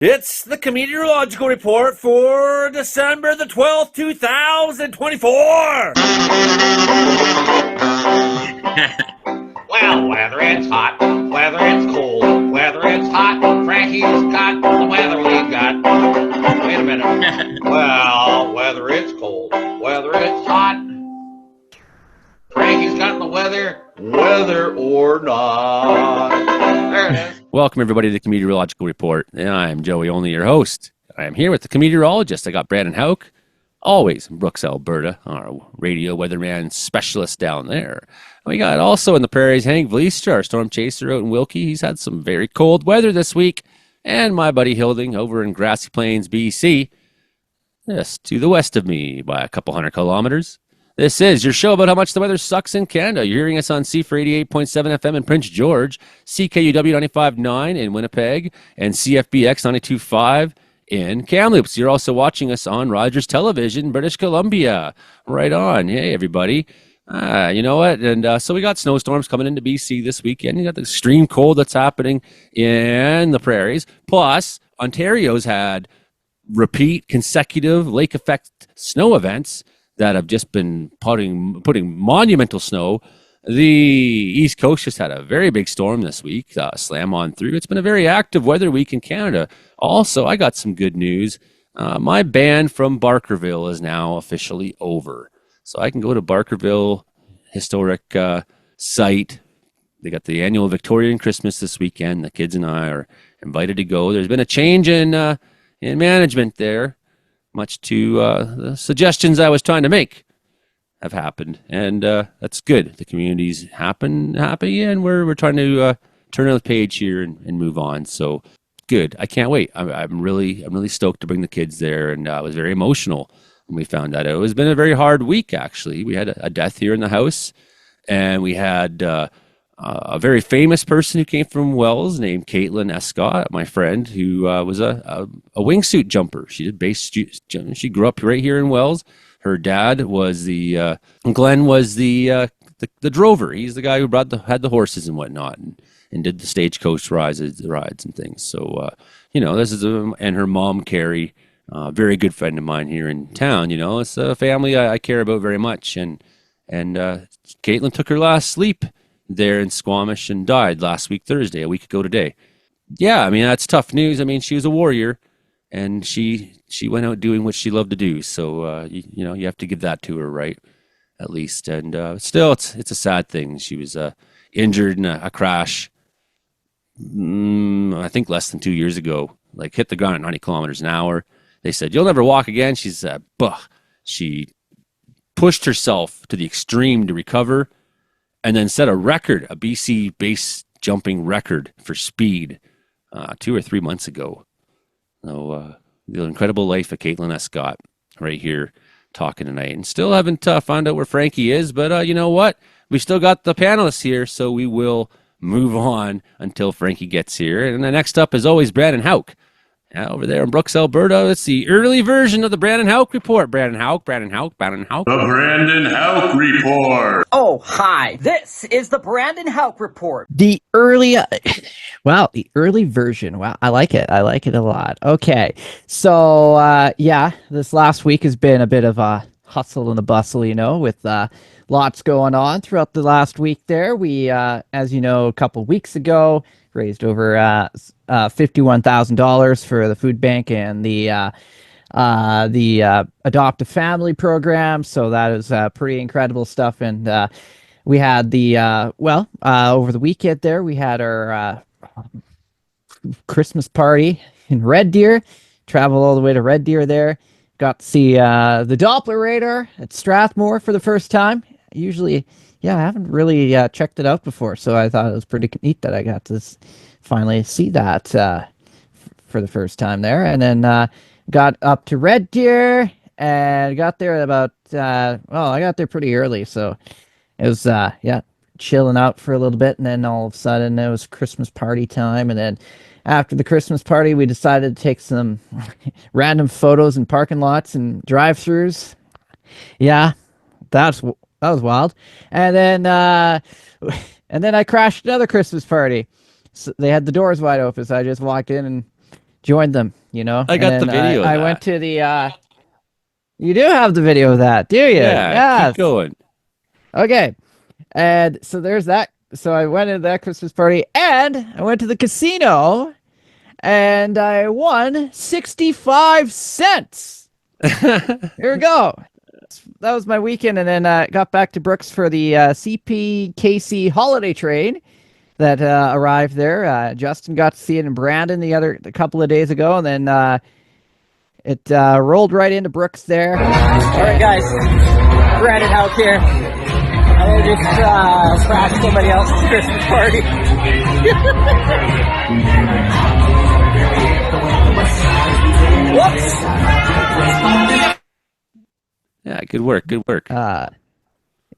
It's the Comedeorological Report for December the 12th, 2024. Well, whether it's hot, whether it's cold, whether it's hot, Frankie's got the weather we've got. Wait a minute. Well, whether it's cold, whether it's hot, Frankie's got the weather, whether or not. There it is. Welcome, everybody, to the Comedeorological Report. I'm Joey, only your host. I am here with the Comedeorologist. I got Brandon Hauk, always in Brooks, Alberta, our radio weatherman specialist down there. We got also in the prairies, Hank Vliestra, our storm chaser out in Wilkie. He's had some very cold weather this week. And my buddy Hilding over in Grassy Plains, BC, just to the west of me by a couple hundred kilometers. This is your show about how much the weather sucks in Canada. You're hearing us on CFR 88.7 FM in Prince George, CKUW 95.9 in Winnipeg, and CFBX 92.5 in Kamloops. You're also watching us on Rogers Television, British Columbia. Right on. Hey, everybody. You know what? And so we got snowstorms coming into BC this weekend. You got the extreme cold that's happening in the prairies. Plus, Ontario's had repeat consecutive lake effect snow events that have just been putting monumental snow. The East Coast just had a very big storm this week, slam on through. It's been a very active weather week in Canada. Also, I got some good news. My ban from Barkerville is now officially over. So I can go to Barkerville Historic site. They got the annual Victorian Christmas this weekend. The kids and I are invited to go. There's been a change in management there, much to the suggestions I was trying to make have happened, and that's good. The community's happy, and we're trying to turn on the page here and move on. So good. I can't wait. I'm really stoked to bring the kids there, and I was very emotional when we found out. It has been a very hard week, actually. We had a death here in the house, and we had a very famous person who came from Wells named Caitlin Escott, my friend, who was a wingsuit jumper. She did base. She grew up right here in Wells. Her dad was Glenn was the drover. He's the guy who had the horses and whatnot, and did the stagecoach rides and things. So this is and her mom Carrie, very good friend of mine here in town. It's a family I care about very much, and Caitlin took her last sleep there in Squamish and died last week, Thursday, a week ago today. Yeah, I mean, that's tough news. I mean, she was a warrior, and she went out doing what she loved to do. So, you have to give that to her, right? At least. And still, it's a sad thing. She was injured in a crash, I think less than 2 years ago, like hit the ground at 90 kilometers an hour. They said, you'll never walk again. She pushed herself to the extreme to recover, and then set a record, a BC base jumping record for speed 2 or 3 months ago. So the incredible life of Caitlin Escott right here talking tonight. And still haven't found out where Frankie is, but you know what? We still got the panelists here, so we will move on until Frankie gets here. And the next up is always Brandon Hauk. Over there in Brooks, Alberta, it's the early version of the Brandon Hauk Report. Brandon Hauk. The Brandon Hauk Report. Oh, hi. This is the Brandon Hauk Report. The early version. Wow, I like it. I like it a lot. Okay, so this last week has been a bit of a hustle and a bustle, with lots going on throughout the last week there. We, as you know, a couple weeks ago, raised over $51,000 for the food bank and the Adopt a Family program. So that is pretty incredible stuff. And we had over the weekend there, we had our Christmas party in Red Deer. Traveled all the way to Red Deer there. Got to see the Doppler radar at Strathmore for the first time. Usually, I haven't really checked it out before, so I thought it was pretty neat that I got to finally see that for the first time there. And then got up to Red Deer and got there about, I got there pretty early, so it was, chilling out for a little bit, and then all of a sudden it was Christmas party time, and then after the Christmas party, we decided to take some random photos in parking lots and drive-thrus. Yeah, that was wild. And then I crashed another Christmas party. So they had the doors wide open, so I just walked in and joined them. You know, I got and the then video of I that. went to the. You do have the video of that, do you? Yeah, Yes. keep going. Okay. And so there's that. So I went to that Christmas party, and I went to the casino, and I won 65 cents. Here we go. That was my weekend, and then got back to Brooks for the CPKC holiday train that arrived there. Justin got to see it in Brandon a couple of days ago, and then it rolled right into Brooks there. All right, guys. Brandon Hauk here. I just crashed somebody else's Christmas party. Whoops. Yeah, good work. Good work.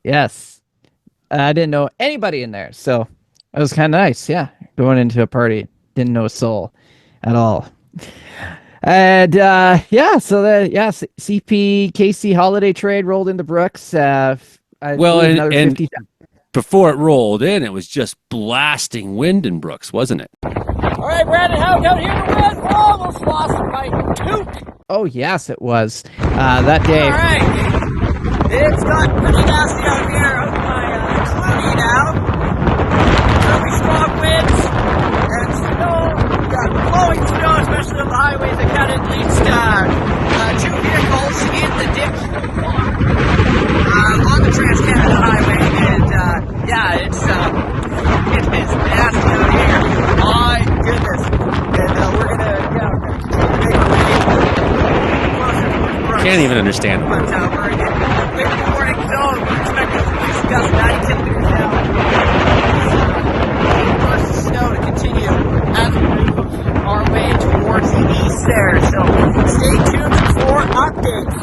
Yes. I didn't know anybody in there, so it was kind of nice. Yeah, going into a party, didn't know a soul at all. And CPKC holiday trade rolled into Brooks. Well, believe another and 50 before it rolled in, it was just blasting wind in Brooks, wasn't it? All right, Brandon Hauk out here to win. We almost lost my toot. Oh, yes, it was. That day. All right. It's got pretty nasty out here out by Clooney now. Really strong winds and snow. We got blowing snow, especially on the highways. That got at least 2 vehicles in the ditch on the Trans-Canada Highway. And it is nasty out here. My goodness. And we're going to make our way. Can't even understand. But we're in the warning zone. We're expecting at least gust 90 kilometers now. Bursts of snow to continue as we move our way towards the east there. So stay tuned for updates.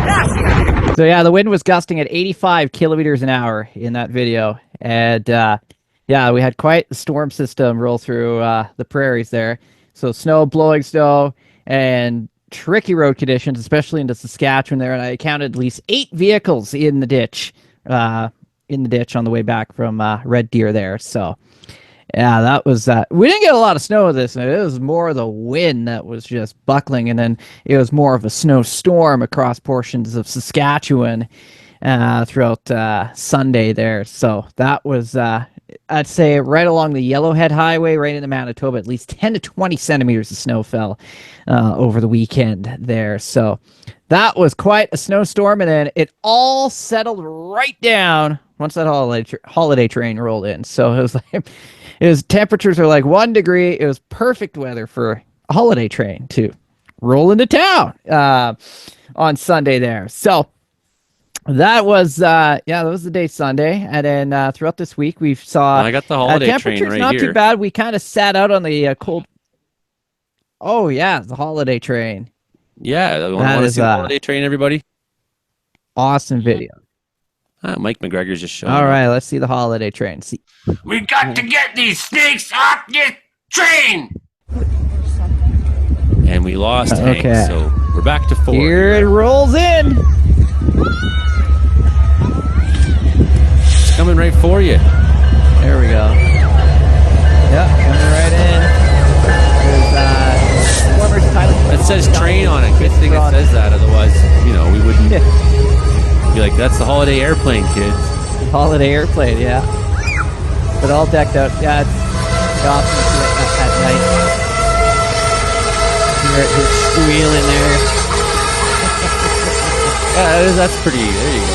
Nasty out here. So, yeah, the wind was gusting at 85 kilometers an hour in that video. And, we had quite the storm system roll through the prairies there. So blowing snow, and tricky road conditions, especially into Saskatchewan there. And I counted at least 8 vehicles in the ditch on the way back from Red Deer there. So, yeah, that was, we didn't get a lot of snow with this. It was more the wind that was just buckling. And then it was more of a snowstorm across portions of Saskatchewan throughout Sunday there. So that was, I'd say right along the Yellowhead Highway, right into Manitoba, at least 10 to 20 centimeters of snow fell over the weekend there. So that was quite a snowstorm, and then it all settled right down once that holiday train rolled in. So it was like, temperatures are like 1 degree. It was perfect weather for a holiday train to roll into town on Sunday there. So that was that was the day Sunday, and then throughout this week we saw I got the holiday train temperatures right not here. too bad. We kind of sat out on the cold. Oh yeah, the holiday train. Yeah, I want to see the holiday train, everybody. Awesome video. Mike McGregor's just showing. All up. right, let's see the holiday train. See, We got to get these snakes off this train! And we lost Okay. Hank, so we're back to 4. here it rolls in. It's coming right for you. There we go. Yep, coming right in. There's warmers Tyler. It says train on it. Good thing it says that. Otherwise, we wouldn't be like, that's the holiday airplane, kids. Holiday airplane, yeah. But all decked out. Yeah, it's awesome to see it at night. Hear it squealing there. Yeah, that's pretty. There you go.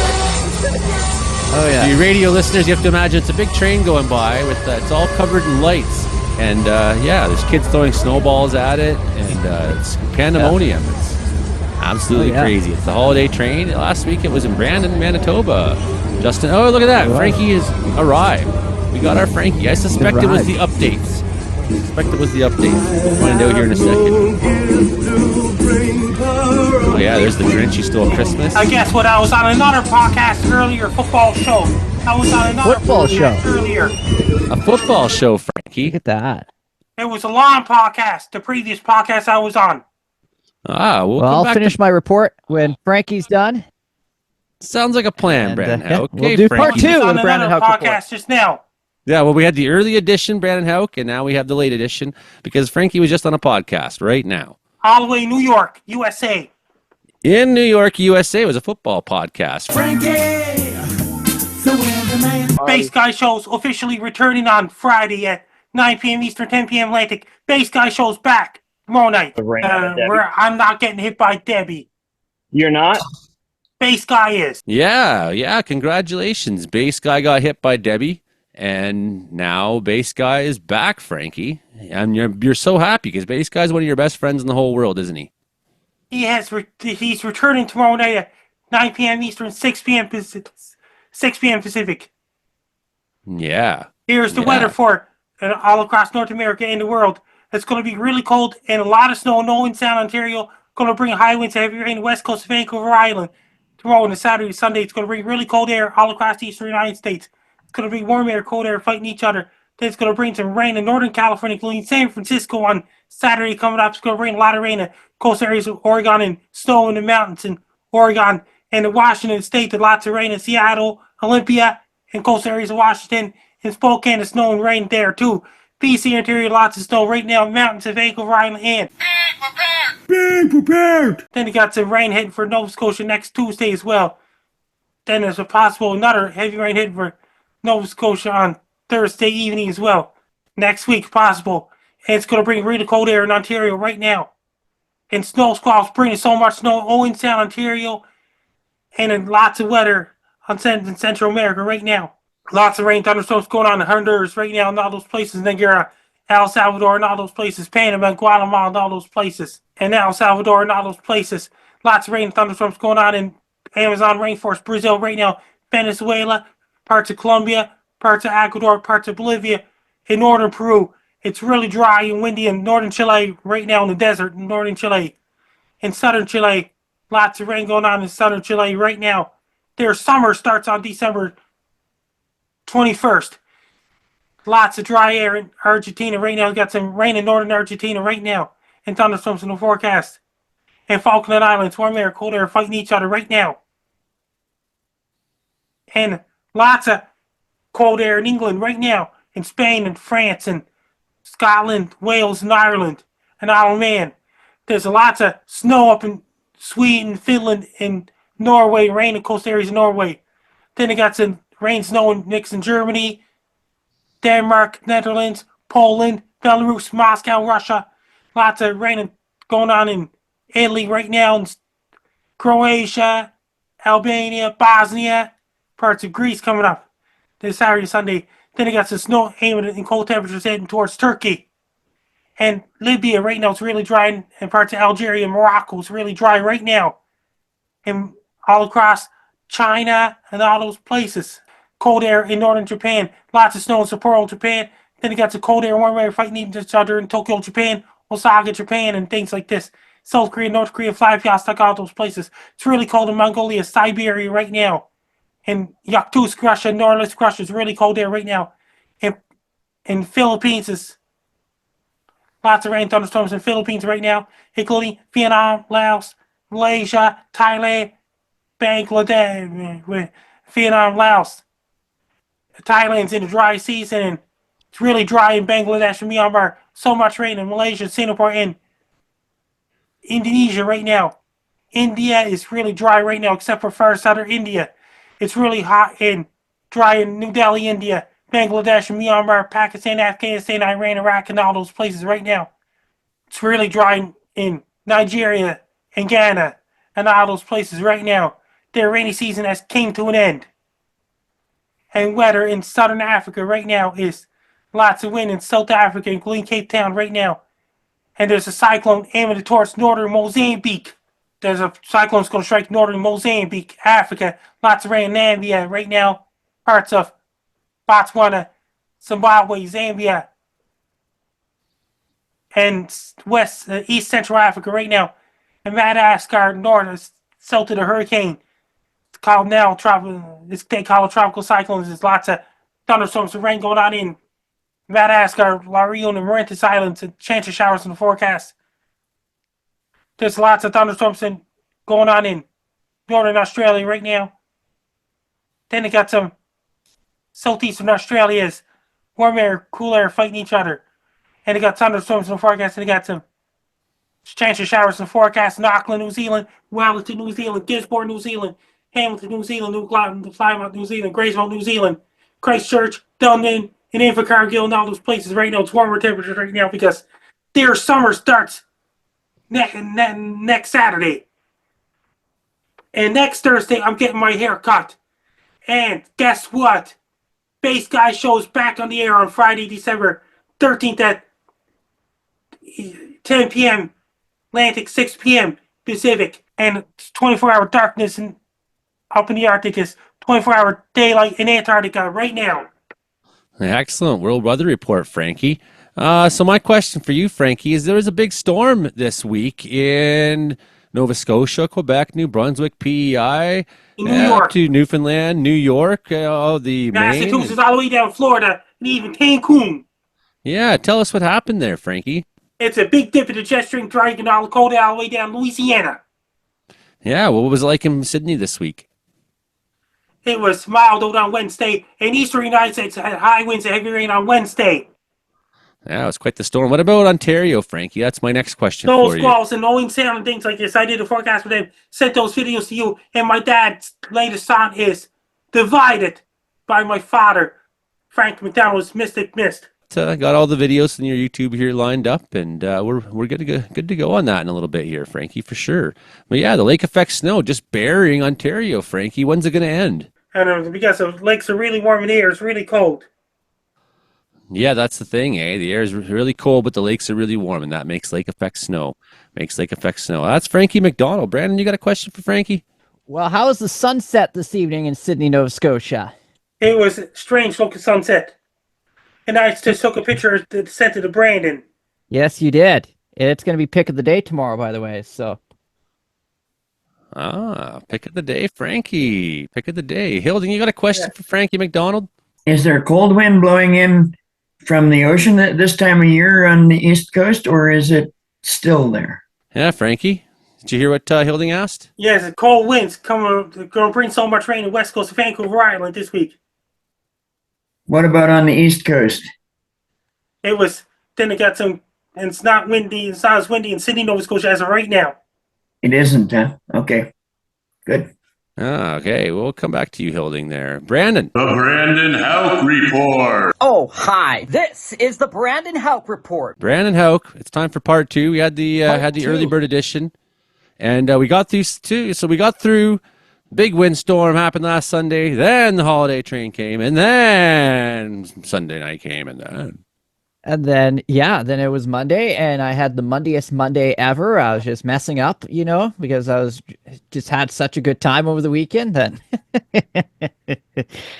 Oh yeah. So you radio listeners, you have to imagine it's a big train going by with it's all covered in lights, and there's kids throwing snowballs at it, and it's pandemonium. Yeah. It's absolutely crazy. It's the holiday train. Last week it was in Brandon, Manitoba. Justin, oh look at that! Wow. Frankie has arrived. We got our Frankie. I suspect it was the updates. We'll find out here in a second. Oh yeah, there's the Grinch who stole Christmas. I guess what? I was on another podcast earlier, football show. I was on another football show earlier. A football show, Frankie. Look at that. It was a long podcast. The previous podcast I was on. Well, I'll finish my report when Frankie's done. Sounds like a plan, Brandon. Okay, we'll do Frankie. part 2 of the Brandon Hauk Hauk podcast report. just now. Yeah, well, we had the early edition, Brandon Hauk, and now we have the late edition because Frankie was just on a podcast right now. All the way New York, USA. In New York, USA, it was a football podcast. Base Guy Show's officially returning on Friday at 9 p.m. Eastern, 10 p.m. Atlantic. Base Guy Show's back tomorrow night. I'm not getting hit by Debbie. You're not? Base Guy is. Yeah, congratulations. Bass Guy got hit by Debbie, and now Bass Guy is back, Frankie. And you're so happy because Bass Guy's one of your best friends in the whole world, isn't he? He's returning tomorrow night at 9 p.m. Eastern, 6 p.m. Pacific. Yeah. Here's the weather for all across North America and the world. It's going to be really cold and a lot of snow. No in Sound, Ontario. Going to bring high winds, heavy rain, west coast of Vancouver Island. Tomorrow and Saturday, Sunday, it's going to bring really cold air all across the eastern United States. It's going to bring warm air, cold air fighting each other. Then it's going to bring some rain in Northern California, including San Francisco on Saturday coming up. It's going to bring a lot of rain in coastal areas of Oregon and snow in the mountains in Oregon and in Washington State. Lots of rain in Seattle, Olympia, and coastal areas of Washington. In Spokane, the snow and rain there too. BC interior, lots of snow right now. Mountains of Vancouver Island and being prepared. Then you got some rain hitting for Nova Scotia next Tuesday as well. Then there's a possible another heavy rain hitting for Nova Scotia on Thursday evening as well. Next week possible. And it's going to bring really cold air in Ontario right now. And snow squalls bringing so much snow. Owen Sound, Ontario. And then lots of weather in Central America right now. Lots of rain, thunderstorms going on in Honduras right now in all those places. And then you're El Salvador and all those places. Panama, Guatemala and all those places. And El Salvador and all those places. Lots of rain and thunderstorms going on in Amazon rainforest, Brazil right now. Venezuela, parts of Colombia, parts of Ecuador, parts of Bolivia, in northern Peru. It's really dry and windy in northern Chile right now in the desert in northern Chile. In southern Chile, lots of rain going on in southern Chile right now. Their summer starts on December 21st. Lots of dry air in Argentina right now. We've got some rain in northern Argentina right now. And thunderstorms in the forecast. And Falkland Islands, warm air, cold air fighting each other right now. And lots of cold air in England right now. In Spain and France and Scotland, Wales and Ireland and Isle of Man. There's lots of snow up in Sweden, Finland, and Norway. Rain in coastal areas of Norway. Then they got some rain, snow in Nixon, Germany, Denmark, Netherlands, Poland, Belarus, Moscow, Russia. Lots of rain going on in Italy right now, and Croatia, Albania, Bosnia, parts of Greece coming up this Saturday, Sunday. Then they got some snow aiming in cold temperatures heading towards Turkey. And Libya right now is really dry, and parts of Algeria and Morocco is really dry right now. And all across China and all those places. Cold air in northern Japan, lots of snow in Sapporo, Japan. Then you got some cold air, warm air fighting each other in Tokyo, Japan, Osaka, Japan, and things like this. South Korea, North Korea, Vladivostok, all those places. It's really cold in Mongolia, Siberia right now. In Yakutsk, Russia, Norilsk, Russia, is really cold air right now. In Philippines, is lots of rain, thunderstorms in Philippines right now, including Vietnam, Laos, Malaysia, Thailand, Bangladesh, Vietnam, Laos. Thailand's in the dry season, and it's really dry in Bangladesh and Myanmar. So much rain in Malaysia, Singapore, and Indonesia right now. India is really dry right now, except for far southern India. It's really hot and dry in New Delhi, India, Bangladesh, and Myanmar, Pakistan, Afghanistan, Iran, Iraq, and all those places right now. It's really dry in Nigeria and Ghana and all those places right now. Their rainy season has came to an end. And weather in southern Africa right now is lots of wind in South Africa, including Cape Town right now. And there's a cyclone aiming towards northern Mozambique. There's a cyclone that's going to strike northern Mozambique, Africa. Lots of rain in Namibia right now. Parts of Botswana, Zimbabwe, Zambia, and East Central Africa right now. And Madagascar, north, south of the hurricane. It's called now tropical. They call it tropical cyclones. There's lots of thunderstorms and rain going on in Madagascar, La Réunion, and Mauritius Islands, and chance of showers in the forecast. There's lots of thunderstorms going on in northern Australia right now. Then they got some southeastern Australia's warm air, cool air fighting each other. And they got thunderstorms in the forecast, and they got some chance of showers in the forecast in Auckland, New Zealand, Wellington, New Zealand, Gisborne, New Zealand, Hamilton, New Zealand, Plymouth, New Zealand, Graceville, New Zealand, Christchurch, Dunedin, and Invercargill, and all those places right now. It's warmer temperatures right now because their summer starts next Saturday. And next Thursday, I'm getting my hair cut. And guess what? Base Guy show's back on the air on Friday, December 13th at 10 p.m. Atlantic, 6 p.m. Pacific. And 24-hour darkness up in the Arctic is 24-hour daylight in Antarctica right now. Excellent World Weather Report, Frankie. So my question for you, Frankie, is there was a big storm this week in Nova Scotia, Quebec, New Brunswick, PEI, In New York. up to Newfoundland, New York, the Massachusetts, Maine. all the way down Florida, and even Cancun. Yeah, tell us what happened there, Frankie. It's a big dip in the jet stream, dragging all the cold all the way down Louisiana. Yeah, what was it like in Sydney this week? It was mild out on Wednesday, and eastern United States had high winds and heavy rain on Wednesday. Yeah, it was quite the storm. What about Ontario, Frankie? That's my next question No for you. squalls and no sound and things like this. I did a forecast with them, sent those videos to you, and my dad's latest song is Divided by my father, Frank McDonald's Mystic Mist. Got all the videos in your YouTube here lined up, and we're good to go on that in a little bit here, Frankie, for sure. But yeah, the lake effect snow just burying Ontario, Frankie. When's it going to end? And because the lakes are really warm and the air is really cold. Yeah, that's the thing, eh? The air is really cold, but the lakes are really warm, and that makes lake effect snow. That's Frankie McDonald. Brandon, you got a question for Frankie? Well, how was the sunset this evening in Sydney, Nova Scotia? It was a strange looking sunset. And I just took a picture to send it to Brandon. Yes, you did. It's going to be pick of the day tomorrow, by the way. So, Pick of the day, Frankie. Pick of the day. Hilden, you got a question for Frankie McDonald? Is there a cold wind blowing in from the ocean at this time of year on the East Coast, or is it still there? Yeah, Frankie. Did you hear what Hilding asked? Yes, the cold winds going to bring so much rain to the west coast of Vancouver Island this week. What about on the East Coast? Then it got some, and it's not windy, it's not as windy in Sydney, Nova Scotia as of right now. It isn't, huh? Okay, good. Okay, we'll come back to you, Hilding there. Brandon. The Brandon Houck Report. Oh, hi. This is the Brandon Houck Report. Brandon Houck. It's time for part two. We had the Part early two. bird edition, and we got these two. So we got through. Big windstorm happened last Sunday. Then the holiday train came, and then Sunday night came, and then it was Monday, and I had the Mondayest Monday ever. I was just messing up, because I was just had such a good time over the weekend. Then,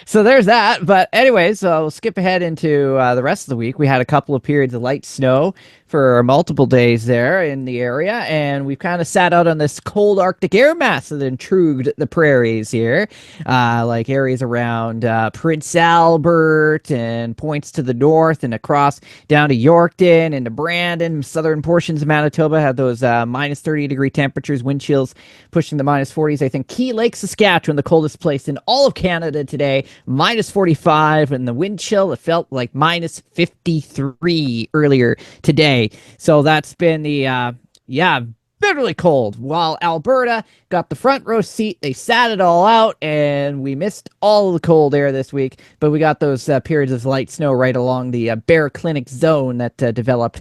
so there's that. But anyways, we'll skip ahead into the rest of the week. We had a couple of periods of light snow for multiple days there in the area, and we've kind of sat out on this cold Arctic air mass that intrigued the prairies here, like areas around Prince Albert and points to the north and across down to Yorkton and to Brandon. Southern portions of Manitoba had those minus 30-degree temperatures, wind chills pushing the minus 40s. I think Key Lake, Saskatchewan, the coldest place in all of Canada today, minus 45, and the wind chill, it felt like minus 53 earlier today. So that's been the, bitterly cold. While Alberta got the front row seat, they sat it all out, and we missed all of the cold air this week. But we got those periods of light snow right along the Bear Clinic zone that developed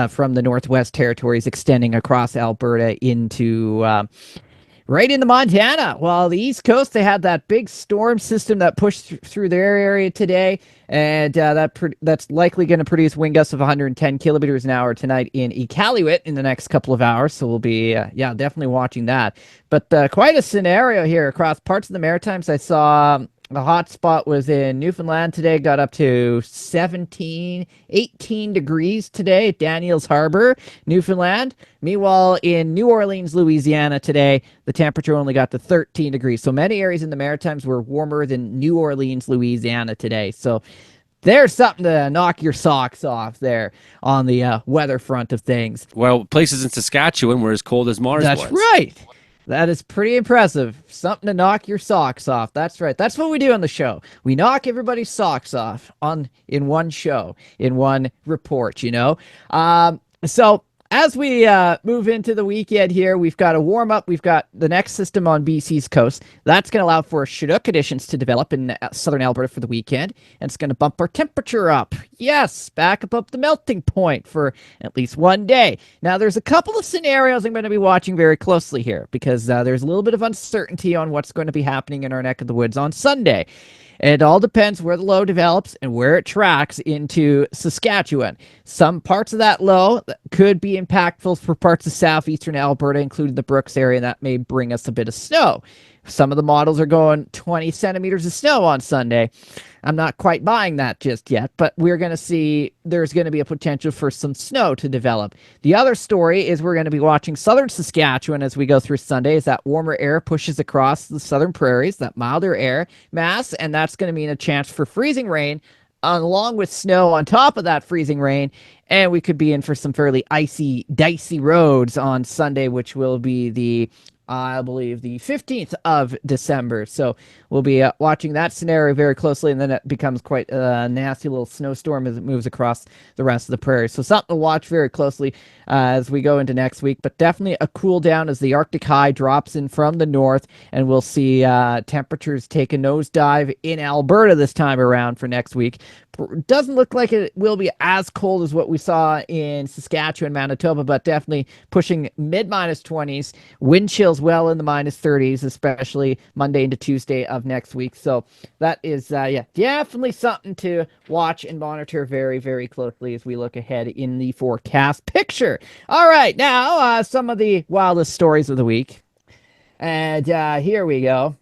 from the Northwest Territories, extending across Alberta into right into Montana. While the East Coast, they had that big storm system that pushed through their area today, and that's likely going to produce wind gusts of 110 kilometers an hour tonight in Iqaluit in the next couple of hours. So we'll be, definitely watching that. But quite a scenario here across parts of the Maritimes. I saw the hot spot was in Newfoundland today, got up to 18 degrees today at Daniels Harbor, Newfoundland. Meanwhile, in New Orleans, Louisiana today, the temperature only got to 13 degrees. So many areas in the Maritimes were warmer than New Orleans, Louisiana today. So there's something to knock your socks off there on the weather front of things. well, places in Saskatchewan were as cold as Mars That's was. right. That is pretty impressive. Something to knock your socks off. That's right. That's what we do on the show. We knock everybody's socks off in one show, in one report, you know? So as we move into the weekend here, we've got a warm up. We've got the next system on BC's coast. That's going to allow for Chinook conditions to develop in southern Alberta for the weekend, and it's going to bump our temperature up. Yes, back above the melting point for at least one day. Now, there's a couple of scenarios I'm going to be watching very closely here because there's a little bit of uncertainty on what's going to be happening in our neck of the woods on Sunday. It all depends where the low develops and where it tracks into Saskatchewan. Some parts of that low could be impactful for parts of southeastern Alberta, including the Brooks area, and that may bring us a bit of snow. Some of the models are going 20 centimeters of snow on Sunday. I'm not quite buying that just yet, but we're going to see there's going to be a potential for some snow to develop. The other story is we're going to be watching southern Saskatchewan as we go through Sunday as that warmer air pushes across the southern prairies, that milder air mass, and that's going to mean a chance for freezing rain along with snow on top of that freezing rain, and we could be in for some fairly icy, dicey roads on Sunday, which will be I believe the 15th of December. So we'll be watching that scenario very closely, and then it becomes quite a nasty little snowstorm as it moves across the rest of the prairie. So something to watch very closely as we go into next week, but definitely a cool down as the Arctic high drops in from the north, and we'll see temperatures take a nosedive in Alberta this time around for next week. Doesn't look like it will be as cold as what we saw in Saskatchewan, Manitoba, but definitely pushing mid-minus 20s, wind chills well in the minus 30s, especially Monday into Tuesday of next week. So that is, definitely something to watch and monitor very, very closely as we look ahead in the forecast picture. All right, now some of the wildest stories of the week. And here we go.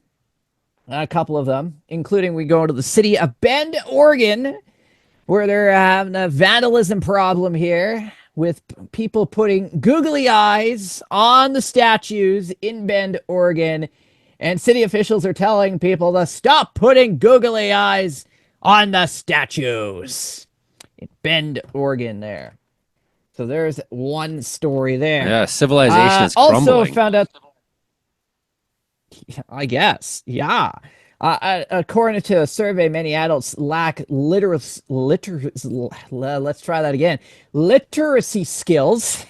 A couple of them, including we go to the city of Bend, Oregon, where they're having a vandalism problem here with people putting googly eyes on the statues in Bend, Oregon. And city officials are telling people to stop putting googly eyes on the statues in Bend, Oregon there. So there's one story there. Yeah, civilization is crumbling. Also found out, I guess, yeah. According to a survey, many adults lack let's try that again. Literacy skills.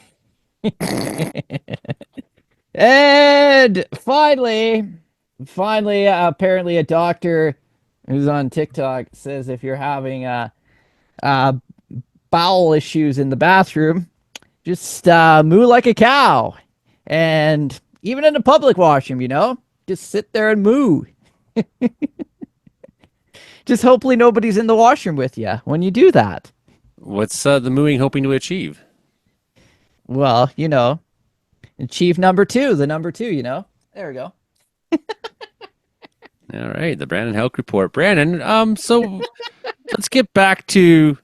And finally, apparently a doctor who's on TikTok says if you're having bowel issues in the bathroom, just moo like a cow. And even in a public washroom, just sit there and moo. Just hopefully nobody's in the washroom with you when you do that. What's the mooing hoping to achieve? Well, achieve number two. There we go. All right, the Brandon Hauk Report. Brandon, so let's get back to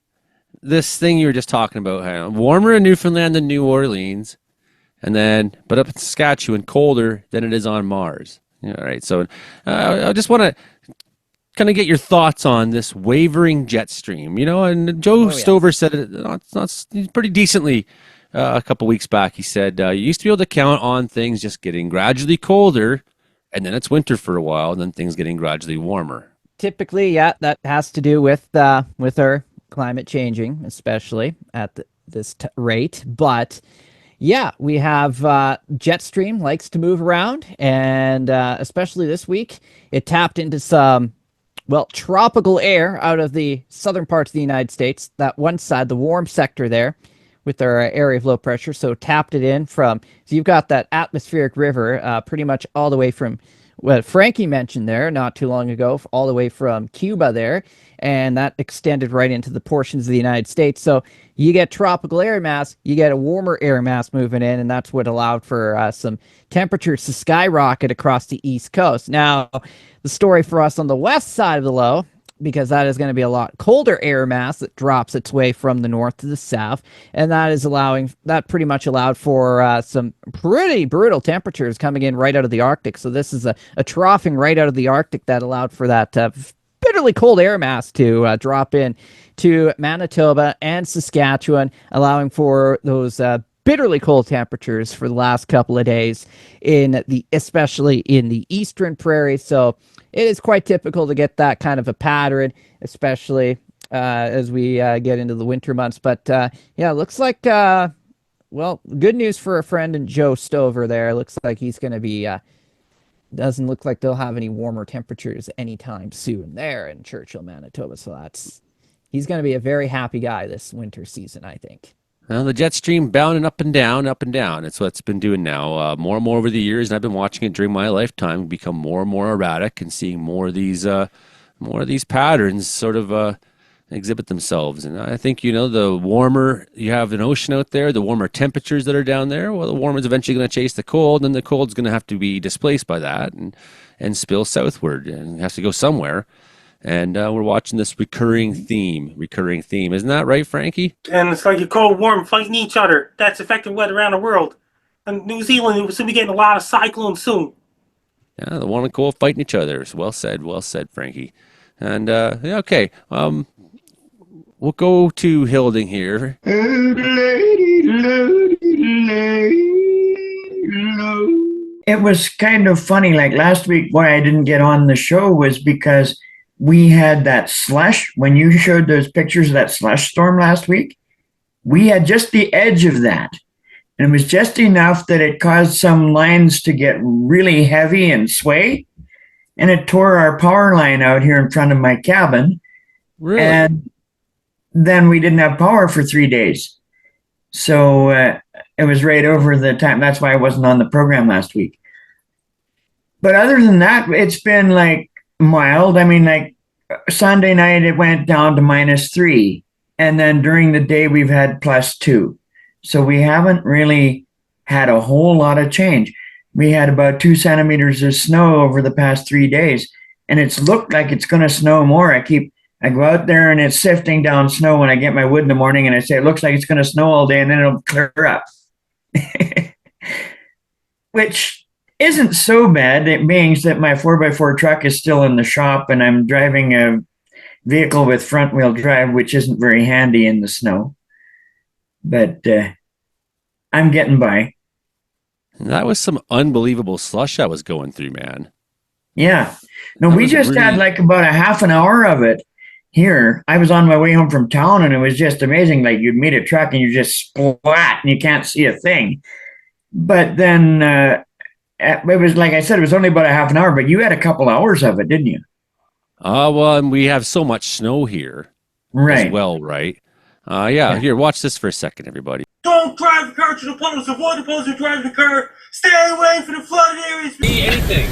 this thing you were just talking about. Warmer in Newfoundland than New Orleans, but up in Saskatchewan, colder than it is on Mars. All right, so I just want to kind of get your thoughts on this wavering jet stream, and Joe Stover said it pretty decently a couple weeks back. He said, you used to be able to count on things just getting gradually colder, and then it's winter for a while, and then things getting gradually warmer. Typically, yeah, that has to do with our climate changing, especially at this rate, but... yeah, we have jet stream likes to move around, and especially this week, it tapped into some, tropical air out of the southern parts of the United States, that one side, the warm sector there, with our area of low pressure, so tapped it in so you've got that atmospheric river pretty much all the way from what Frankie mentioned there not too long ago, all the way from Cuba there, and that extended right into the portions of the United States. So you get tropical air mass, you get a warmer air mass moving in, and that's what allowed for some temperatures to skyrocket across the East Coast. Now, the story for us on the west side of the low, because that is going to be a lot colder air mass that drops its way from the north to the south, and that pretty much allowed for some pretty brutal temperatures coming in right out of the Arctic. So this is a troughing right out of the Arctic that allowed for that bitterly cold air mass to drop in to Manitoba and Saskatchewan, allowing for those bitterly cold temperatures for the last couple of days especially in the eastern prairies. So it is quite typical to get that kind of a pattern, especially as we get into the winter months. But yeah, it looks like well, good news for a friend and Joe Stover there. Looks like he's going to be doesn't look like they'll have any warmer temperatures anytime soon there in Churchill, Manitoba. So he's going to be a very happy guy this winter season, I think. Well, the jet stream bounding up and down, up and down. It's what it's been doing now, more and more over the years, and I've been watching it during my lifetime become more and more erratic and seeing more of these patterns sort of exhibit themselves. And I think the warmer you have an ocean out there, the warmer temperatures that are down there. Well, the warmer is eventually going to chase the cold, and the cold's going to have to be displaced by that and spill southward, and it has to go somewhere. And we're watching this recurring theme. Isn't that right, Frankie? And it's like a cold, warm fighting each other. That's affecting weather around the world. And New Zealand will soon be getting a lot of cyclones soon. Yeah, the warm and cold fighting each other. Well said, Frankie. And okay, we'll go to Hilding here. It was kind of funny. Like last week, why I didn't get on the show was because we had that slush. When you showed those pictures of that slush storm last week, we had just the edge of that. And it was just enough that it caused some lines to get really heavy and sway. And it tore our power line out here in front of my cabin. Really? And then we didn't have power for 3 days. So it was right over the time. That's why I wasn't on the program last week. But other than that, it's been like mild. I mean, like Sunday night, it went down to -3. And then during the day, we've had +2. So we haven't really had a whole lot of change. We had about 2 centimeters of snow over the past 3 days. And it's looked like it's going to snow more. I go out there and it's sifting down snow when I get my wood in the morning, and I say, it looks like it's going to snow all day, and then it'll clear up. Which isn't so bad. It means that my 4x4 truck is still in the shop, and I'm driving a vehicle with front wheel drive, which isn't very handy in the snow. But I'm getting by. That was some unbelievable slush I was going through, man. Yeah. No, That we was just really- had like about a half an hour of it here. I was on my way home from town, and it was just amazing. Like you'd meet a truck and you just splat and you can't see a thing. But then it was like I said, it was only about a half an hour, but you had a couple hours of it, didn't you? Well, and we have so much snow here Right. as well, right? Yeah, here, watch this for a second, everybody. Don't drive the car to the puddles. Avoid the puddles. Drive the car. Stay away from the flooded areas. Anything.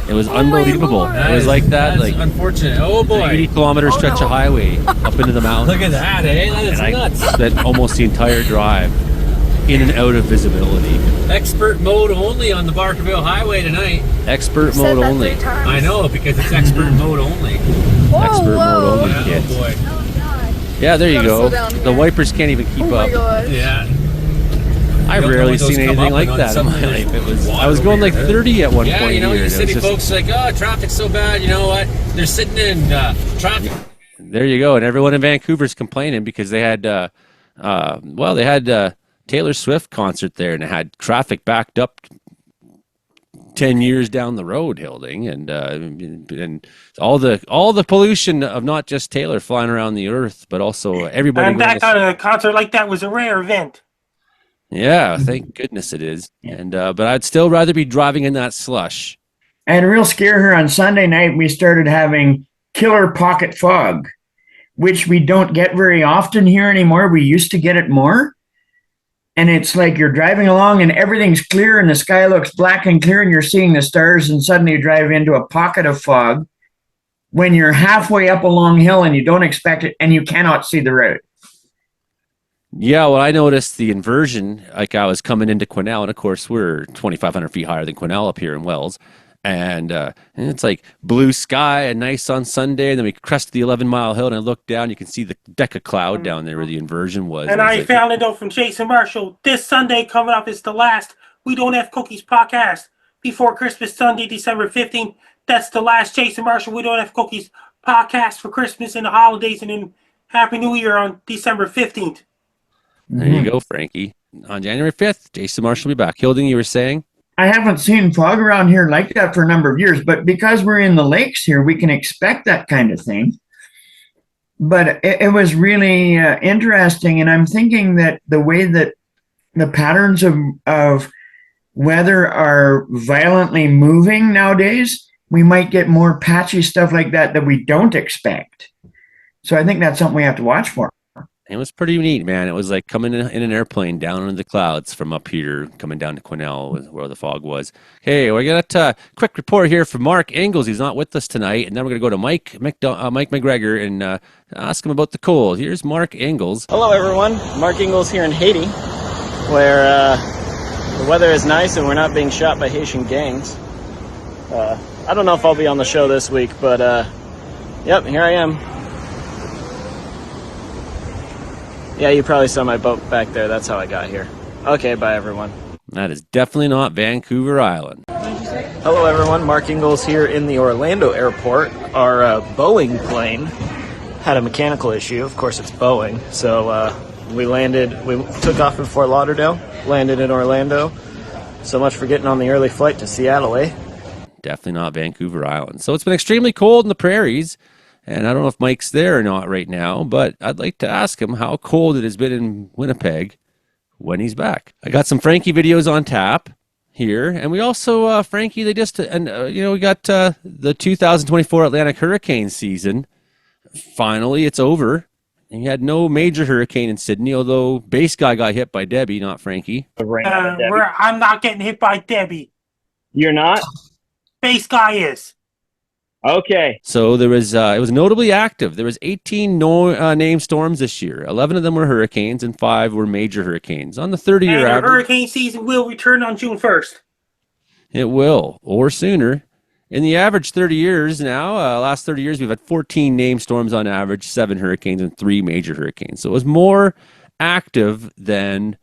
It was unbelievable. It was like that, like unfortunate. Oh boy. 80-kilometer stretch of highway up into the mountains. Look at that, eh? That is And I nuts. spent almost the entire drive in and out of visibility. Expert mode only on the Barkerville Highway tonight. Expert mode only. I know, because it's expert mode only. Expert mode only, Yeah, kids. oh boy. Yeah, there you Gotta go. slow down The here. wipers can't even keep Oh my up. gosh. Yeah. I've You don't know rarely when those seen come anything up like and that in my suddenly life. there's I was water going like over here. 30 at one Yeah, point you know, here. you and it was city just- folks are like, oh, traffic's so bad. You know what? They're sitting in traffic. There you go. And everyone in Vancouver's complaining because they had, they had Taylor Swift concert there, and it had traffic backed up 10 years down the road, Hilding, and all the pollution of not just Taylor flying around the earth, but also everybody. And that going to- kind of concert like that was a rare event. yeah, thank goodness it is. And but I'd still rather be driving in that slush. I had a real scare here on Sunday night. We started having killer pocket fog, which we don't get very often here anymore. We used to get it more. And it's like you're driving along and everything's clear and the sky looks black and clear and you're seeing the stars, and suddenly you drive into a pocket of fog when you're halfway up a long hill and you don't expect it and you cannot see the road. Yeah, well, I noticed the inversion. Like I was coming into Quesnel, and of course we're 2,500 feet higher than Quesnel up here in Wells, and it's like blue sky and nice on Sunday. And then we crest the 11-mile hill, and I look down. You can see the deck of cloud down there where the inversion was. And It was I like- found it out from Jason Marshall. This Sunday coming up is the last We Don't Have Cookies podcast before Christmas Sunday, December 15th. That's the last Jason Marshall We Don't Have Cookies podcast for Christmas and the holidays, and then Happy New Year on December 15th. There you go, Frankie. on January 5th, Jason Marshall will be back. Hilding, you were saying? I haven't seen fog around here like that for a number of years, but because we're in the lakes here, we can expect that kind of thing. But it was really interesting, and I'm thinking that the way that the patterns of weather are violently moving nowadays, we might get more patchy stuff like that we don't expect. So I think that's something we have to watch for. It was pretty neat, man. It was like coming in an airplane down into the clouds from up here, coming down to Quesnel, where the fog was. Okay, we got a quick report here from Mark Ingalls. He's not with us tonight, and then we're going to go to Mike McGregor and ask him about the cold. Here's Mark Ingalls. Hello, everyone. Mark Ingalls here in Haiti, where the weather is nice and we're not being shot by Haitian gangs. I don't know if I'll be on the show this week, but yep, here I am. Yeah, you probably saw my boat back there. That's how I got here. Okay, bye, everyone. That is definitely not Vancouver Island. Hello, everyone. Mark Ingalls here in the Orlando airport. Our Boeing plane had a mechanical issue. Of course, it's Boeing. So we took off in Fort Lauderdale, landed in Orlando. So much for getting on the early flight to Seattle, eh? Definitely not Vancouver Island. So it's been extremely cold in the prairies. And I don't know if Mike's there or not right now, but I'd like to ask him how cold it has been in Winnipeg when he's back. I got some Frankie videos on tap here, and we also, Frankie, we got the 2024 Atlantic hurricane season. Finally, it's over. And you had no major hurricane in Sydney, although Base Guy got hit by Debbie, not Frankie. I'm not getting hit by Debbie. You're not? Base Guy is. Okay. So there was, it was notably active. There was 18 named storms this year. 11 of them were hurricanes and 5 were major hurricanes. On the 30-year and average, hurricane season will return on June 1st. It will, or sooner. In the average 30 years now, last 30 years, we've had 14 named storms on average, 7 hurricanes and 3 major hurricanes. So it was more active than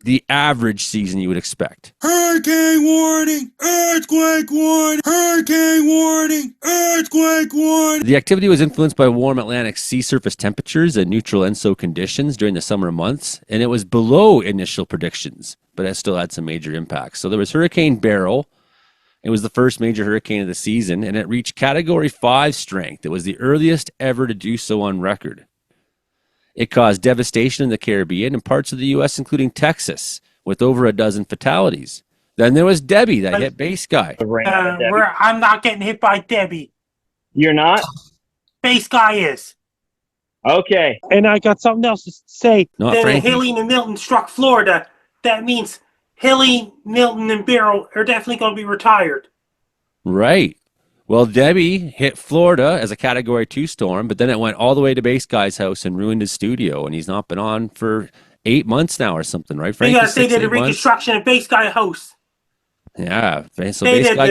the average season you would expect. Hurricane warning, earthquake warning, hurricane warning, earthquake warning. The activity was influenced by warm Atlantic sea surface temperatures and neutral ENSO conditions during the summer months, and it was below initial predictions, but it still had some major impacts. So there was Hurricane Beryl. It was the first major hurricane of the season, and it reached Category 5 strength. It was the earliest ever to do so on record. It caused devastation in the Caribbean and parts of the U.S., including Texas, with over a dozen fatalities. Then there was Debbie that hit Base Guy. I'm not getting hit by Debbie. You're not? Base Guy is. Okay. And I got something else to say. Not Then Frankie. Helene and Milton struck Florida. That means Helene, Milton, and Beryl are definitely going to be retired. Right. Well, Debbie hit Florida as a Category 2 storm, but then it went all the way to Base Guy's house and ruined his studio, and he's not been on for 8 months now or something, right, Frankie? They did a reconstruction of Base Guy house. Yeah. So They Base Guy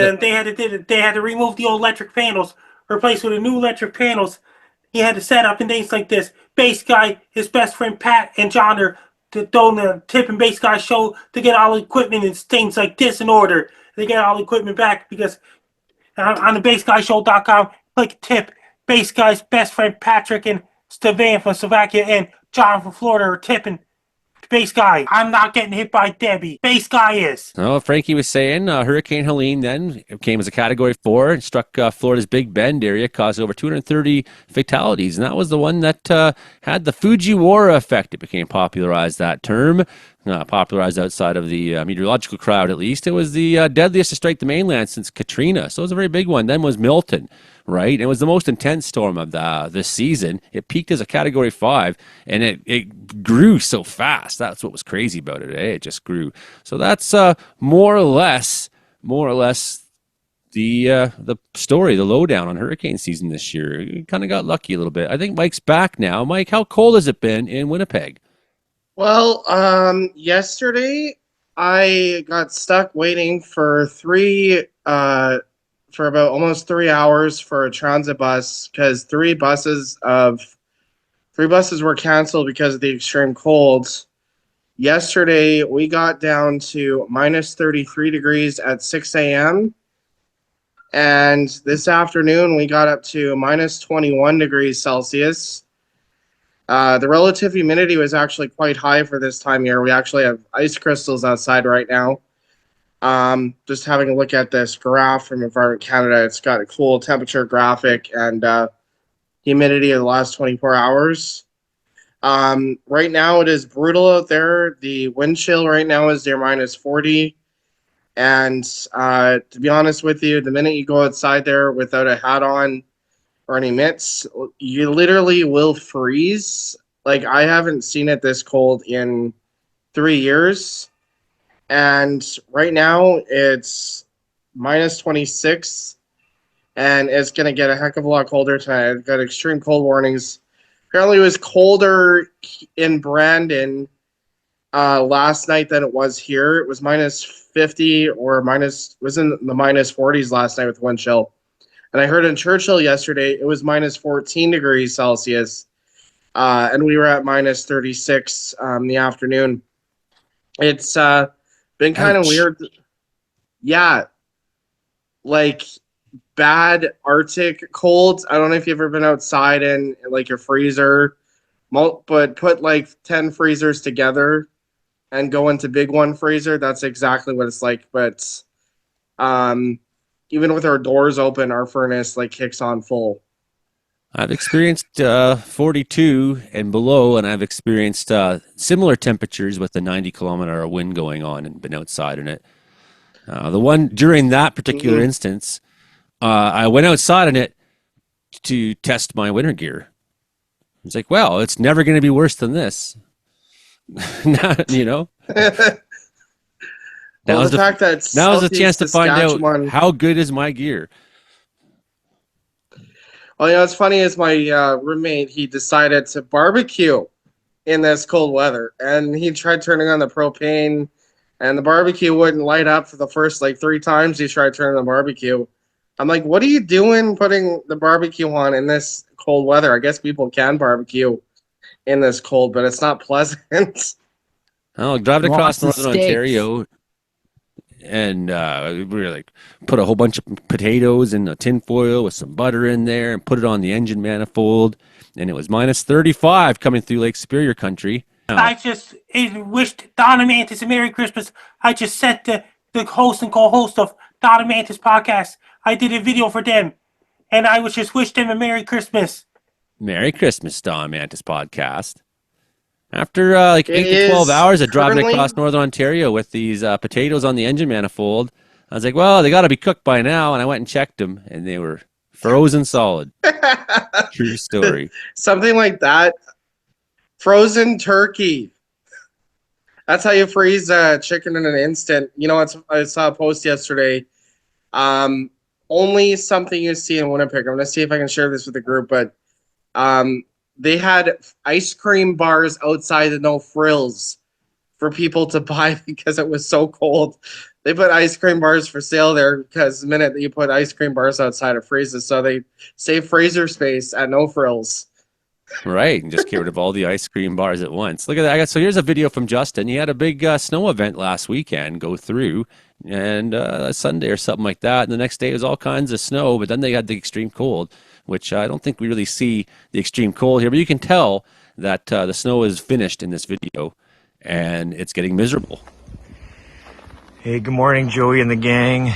had to remove the old electric panels, replace with the new electric panels. He had to set up and things like this. Base Guy, his best friend Pat and John are doing the Tip and Base Guy show to get all the equipment and things like this in order. They get all the equipment back because on the BaseGuyShow.com, click Tip. Base Guy's best friend Patrick and Stevan from Slovakia and John from Florida are tipping Base Guy. I'm not getting hit by Debbie. Base Guy is. Oh, Frankie was saying Hurricane Helene then came as a Category 4 and struck Florida's Big Bend area, caused over 230 fatalities. And that was the one that had the Fujiwara effect. It became popularized, that term. Popularized outside of the meteorological crowd, at least. It was the deadliest to strike the mainland since Katrina. So it was a very big one. Then was Milton, right? It was the most intense storm of this season. It peaked as a Category 5, and it grew so fast. That's what was crazy about it. It just grew. So that's more or less the story, the lowdown on hurricane season this year. You kind of got lucky a little bit. I think Mike's back now. Mike, how cold has it been in Winnipeg? Well, yesterday I got stuck waiting for about almost 3 hours for a transit bus because three buses were canceled because of the extreme cold. Yesterday we got down to minus 33 degrees at 6 a.m. And this afternoon we got up to minus 21 degrees Celsius. The relative humidity was actually quite high for this time of year. We actually have ice crystals outside right now. Just having a look at this graph from Environment Canada, it's got a cool temperature graphic and humidity of the last 24 hours. Right now it is brutal out there. The wind chill right now is near -40. And to be honest with you, the minute you go outside there without a hat on or any mitts, you literally will freeze. Like, I haven't seen it this cold in 3 years. And right now it's -26, and it's going to get a heck of a lot colder tonight. I've got extreme cold warnings. Apparently it was colder in Brandon last night than it was here. It was -50 or was in the -40s last night with wind chill. And I heard in Churchill yesterday it was -14 degrees Celsius, and we were at -36 in the afternoon. It's been kind of weird. Yeah, like bad Arctic colds. I don't know if you've ever been outside in like your freezer, but put like 10 freezers together and go into big one freezer. That's exactly what it's like. But even with our doors open, our furnace like kicks on full. I've experienced 42 and below, and I've experienced similar temperatures with the 90-kilometer wind going on and been outside in it. The one during that particular instance, I went outside in it to test my winter gear. It's like, well, it's never going to be worse than this. You know? Well, the fact that now's a chance to find out how good is my gear. Well, you know, what's funny is my roommate, he decided to barbecue in this cold weather. And he tried turning on the propane, and the barbecue wouldn't light up for the first, like, 3 times he tried turning the barbecue. I'm like, what are you doing putting the barbecue on in this cold weather? I guess people can barbecue in this cold, but it's not pleasant. Oh, driving across northern Ontario, and we were like, put a whole bunch of potatoes in a tin foil with some butter in there and put it on the engine manifold, and it was -35 coming through Lake Superior country. I just wished Donna Mantis a Merry Christmas. I just sent the host and co-host of Donna Mantis podcast. I did a video for them, and I was just wish them a Merry Christmas. Merry Christmas, Donna Mantis podcast. After like 8 to 12 hours of driving across northern Ontario with these potatoes on the engine manifold, I was like, well, they got to be cooked by now. And I went and checked them, and they were frozen solid. True story. Something like that. Frozen turkey. That's how you freeze chicken in an instant. You know, I saw a post yesterday. Only something you see in Winnipeg. I'm going to see if I can share this with the group, but they had ice cream bars outside the No Frills for people to buy because it was so cold. They put ice cream bars for sale there because the minute that you put ice cream bars outside, it freezes. So they save freezer space at No Frills. Right, and just get rid of all the ice cream bars at once. Look at that. So here's a video from Justin. He had a big snow event last weekend go through, and Sunday or something like that. And the next day it was all kinds of snow, but then they had the extreme cold, which I don't think we really see the extreme cold here. But you can tell that the snow is finished in this video, and it's getting miserable. Hey, good morning, Joey and the gang.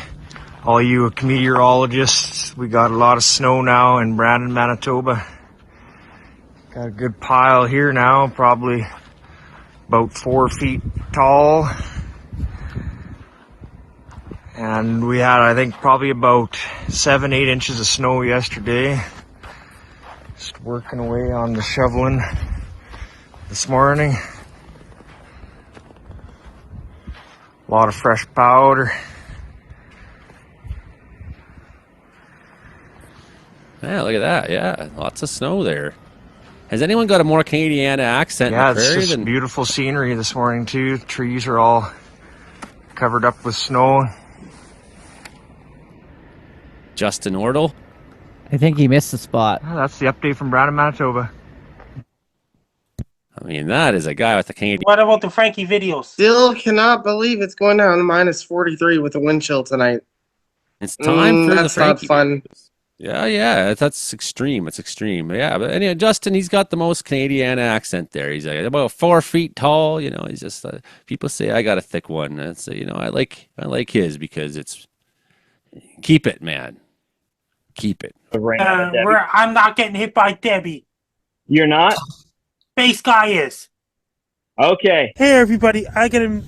All you comedeorologists, we got a lot of snow now in Brandon, Manitoba. Got a good pile here now, probably about 4 feet tall. And we had, I think, probably about 7-8 inches of snow yesterday. Just working away on the shoveling this morning. A lot of fresh powder. Yeah, look at that. Yeah, lots of snow there. Has anyone got a more Canadiana accent in the prairie? Yeah, it's just beautiful scenery this morning, too. The trees are all covered up with snow. Justin Ordle? I think he missed the spot. Yeah, that's the update from Brandon, Manitoba. I mean, that is a guy with a Canadian. What about the Frankie videos? Still cannot believe it's going down to -43 with a wind chill tonight. It's time for that's the Frankie not fun. videos. Yeah, that's extreme. It's extreme. Yeah, but anyway, Justin, he's got the most Canadian accent there. He's like about 4 feet tall. He's just people say I got a thick one. That's I like his because it's keep it, man, keep it. Where I'm not getting hit by Debbie. You're not? Base guy is. Okay. Hey everybody, I got a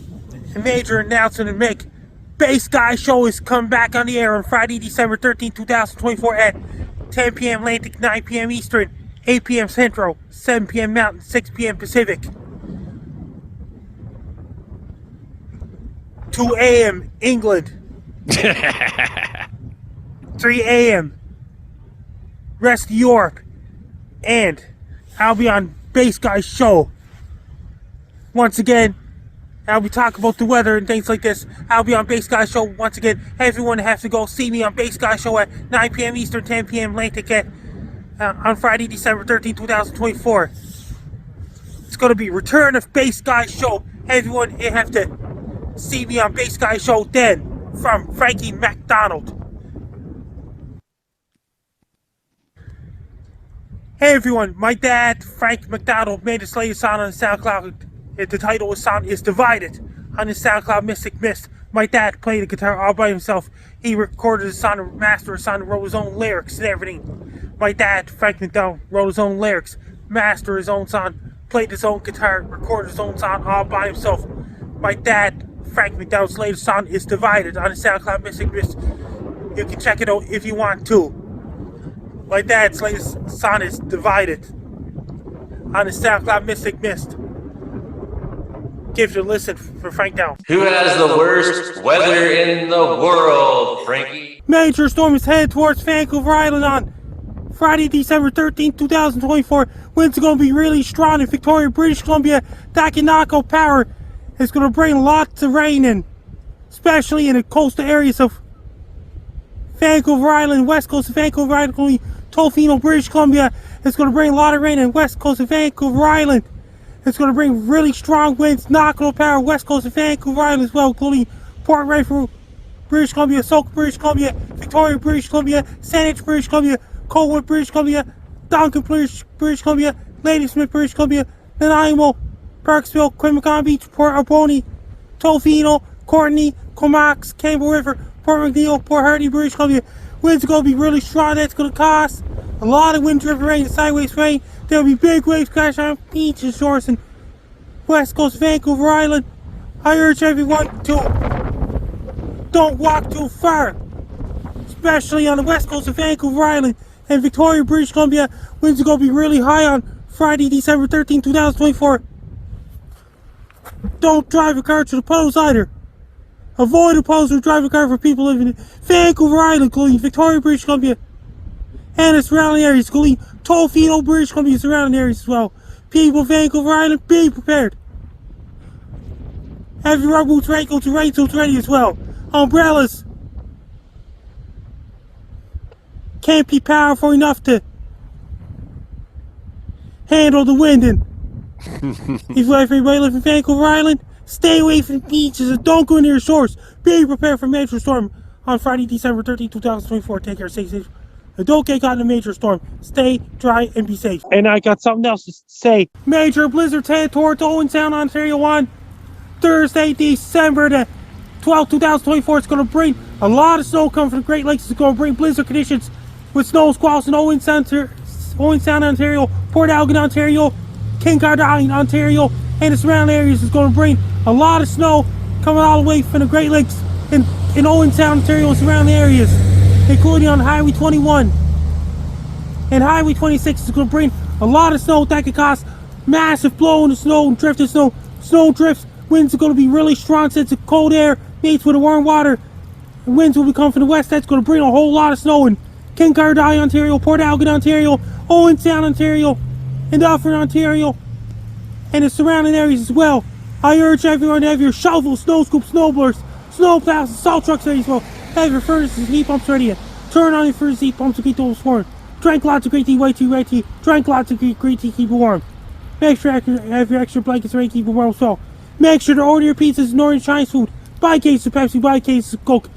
major announcement to make. Base Guy Show is coming back on the air on Friday, December 13th, 2024 at 10 p.m. Atlantic, 9 p.m. Eastern, 8 p.m. Central, 7 p.m. Mountain, 6 p.m. Pacific. 2 a.m. England. 3 a.m. rest of Europe. And I'll be on Base Guy Show. Once again, I'll be talking about the weather and things like this. I'll be on Base Guy Show once again. Everyone has to go see me on Base Guy Show at 9 p.m. Eastern, 10 p.m. Atlantic on Friday, December 13, 2024. It's going to be Return of Base Guy Show. Everyone, you have to see me on Base Guy Show then. From Frankie McDonald. Hey everyone, my dad, Frank McDonald, made his latest song on SoundCloud. The title of the song is Divided on his SoundCloud Mystic Mist. My dad played the guitar all by himself. He recorded the song, mastered the song, and wrote his own lyrics and everything. My dad, Frank McDonald, wrote his own lyrics, mastered his own song, played his own guitar, recorded his own song all by himself. My dad, Frank McDonald's latest song is Divided on his SoundCloud Mystic Mist. You can check it out if you want to. My dad's latest song is Divided on his SoundCloud Mystic Mist. Give it a listen for Frank Down. Who has the worst weather in the world, Frankie? Major storm is headed towards Vancouver Island on Friday, December 13th, 2024. Winds are going to be really strong in Victoria, British Columbia. Dakinako power is going to bring lots of rain in, especially in the coastal areas of Vancouver Island, west coast of Vancouver Island, Tofino, British Columbia. It's going to bring a lot of rain in west coast of Vancouver Island. It's going to bring really strong winds, Nakoto power, west coast of Vancouver Island as well, including Port Rifle, British Columbia, Sauk, British Columbia, Victoria, British Columbia, Saanich, British Columbia, Colwood, British Columbia, Duncan, British Columbia, Ladysmith, British Columbia, Nanaimo, Parksville, Quimicon Beach, Port Alberni, Tofino, Courtney, Comox, Campbell River, Port McNeil, Port Hardy, British Columbia. Winds are going to be really strong. That's going to cause a lot of wind-driven rain and sideways rain. There'll be big waves crashing on beaches, shores, and west coast of Vancouver Island. I urge everyone to don't walk too far, especially on the west coast of Vancouver Island and Victoria, British Columbia. Winds are going to be really high on Friday, December 13, 2024. Don't drive a car to the puddles either. Avoid the puddles or drive a car for people living in Vancouver Island, including Victoria, British Columbia, and its surrounding areas, including Tofino, British Columbia, surrounding areas as well. People of Vancouver Island, be prepared. Have your rubber boots, raincoats, and rain suits ready as well. Umbrellas can't be powerful enough to handle the wind. And if everybody lives in Vancouver Island, stay away from the beaches and don't go near shores. Be prepared for a major storm on Friday, December 13, 2024. Take care, stay safe. And don't get caught in a major storm. Stay dry and be safe. And I got something else to say. Major blizzards head towards Owen Sound, Ontario on Thursday, December the 12th, 2024. It's going to bring a lot of snow coming from the Great Lakes. It's going to bring blizzard conditions with snow squalls in Owen Sound, Ontario, Port Elgin, Ontario, Kincardine, Ontario, and the surrounding areas. It's going to bring a lot of snow coming all the way from the Great Lakes in Owen Sound, Ontario, and surrounding areas, including on Highway 21 and Highway 26. Is going to bring a lot of snow that could cause massive blowing of snow and drift of snow. Snow drifts. Winds are going to be really strong since the cold air meets with the warm water. The winds will be coming from the west. That's going to bring a whole lot of snow in Kincardine, Ontario, Port Elgin, Ontario, Owen Sound, Ontario, and Dufferin, Ontario, and the surrounding areas as well. I urge everyone to have your shovels, snow scoops, snow blowers, snow plows, and salt trucks ready as well. Have your furnaces and heat pumps ready. Turn on your furnace heat pumps to keep those warm. Drink lots of green tea, white tea, red tea. Drink lots of green tea, keep it warm. Make sure you have your extra blankets ready, keep it warm as well. Make sure to order your pizzas and orange Chinese food. Buy cases of Pepsi, buy cases of Coke.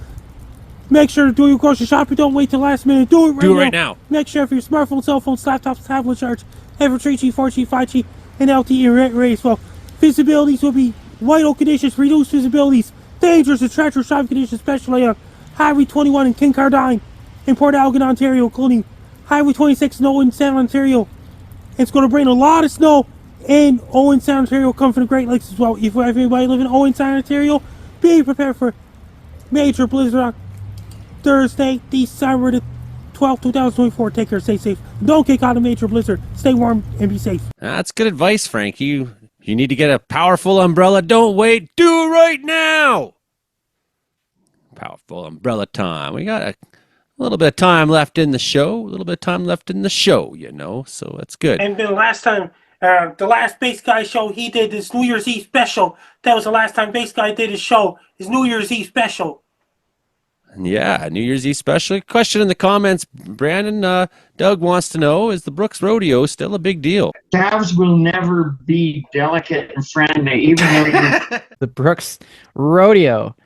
Make sure to do your grocery shopping. Don't wait till last minute. Do it right now. Do it right now. Make sure for your smartphone, cell phones, laptops, tablet charge, ever 3G, 4G, 5G, and LTE array as well. Visibilities will be vital conditions, reduced visibilities, dangerous and treacherous driving conditions, especially on Highway 21 in Kincardine, in Port Elgin, Ontario, including Highway 26 in Owen Sound, Ontario. It's going to bring a lot of snow in Owen Sound, Ontario, come from the Great Lakes as well. If everybody live in Owen Sound, Ontario, be prepared for major blizzard on Thursday, December the 12th, 2024. Take care, stay safe. Don't get caught in a major blizzard. Stay warm and be safe. That's good advice, Frankie. You need to get a powerful umbrella. Don't wait. Do it right now. Powerful umbrella time. We got a little bit of time left in the show. So that's good. And then the last Base Guy show he did this New Year's Eve special. That was the last time Base Guy did his show. His New Year's Eve special. Yeah, New Year's Eve special. Question in the comments, Brandon. Doug wants to know, is the Brooks Rodeo still a big deal? Calves will never be delicate and friendly, even though The Brooks Rodeo.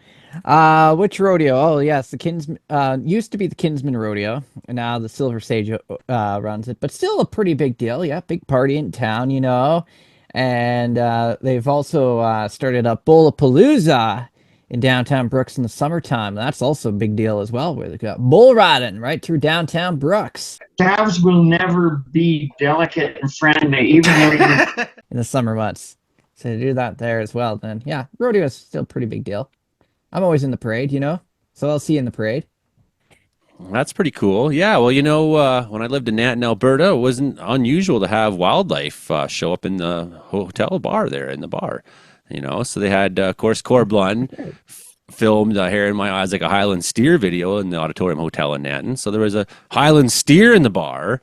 Which rodeo? Oh, yes, the used to be the Kinsman Rodeo, and now the Silver Sage runs it, but still a pretty big deal. Yeah, big party in town, and they've also started up Bullapalooza in downtown Brooks in the summertime. That's also a big deal as well, where they've got bull riding right through downtown Brooks. calves will never be delicate and friendly, even though in the summer months. So to do that there as well, then yeah, rodeo is still a pretty big deal. I'm always in the parade, so I'll see you in the parade. That's pretty cool. Yeah, well, when I lived in Nanton, Alberta, it wasn't unusual to have wildlife show up in the hotel bar there, in the bar. So they had, of course, Corblund filmed Hair in My Eyes Like a Highland Steer video in the Auditorium Hotel in Nanton. So there was a Highland Steer in the bar.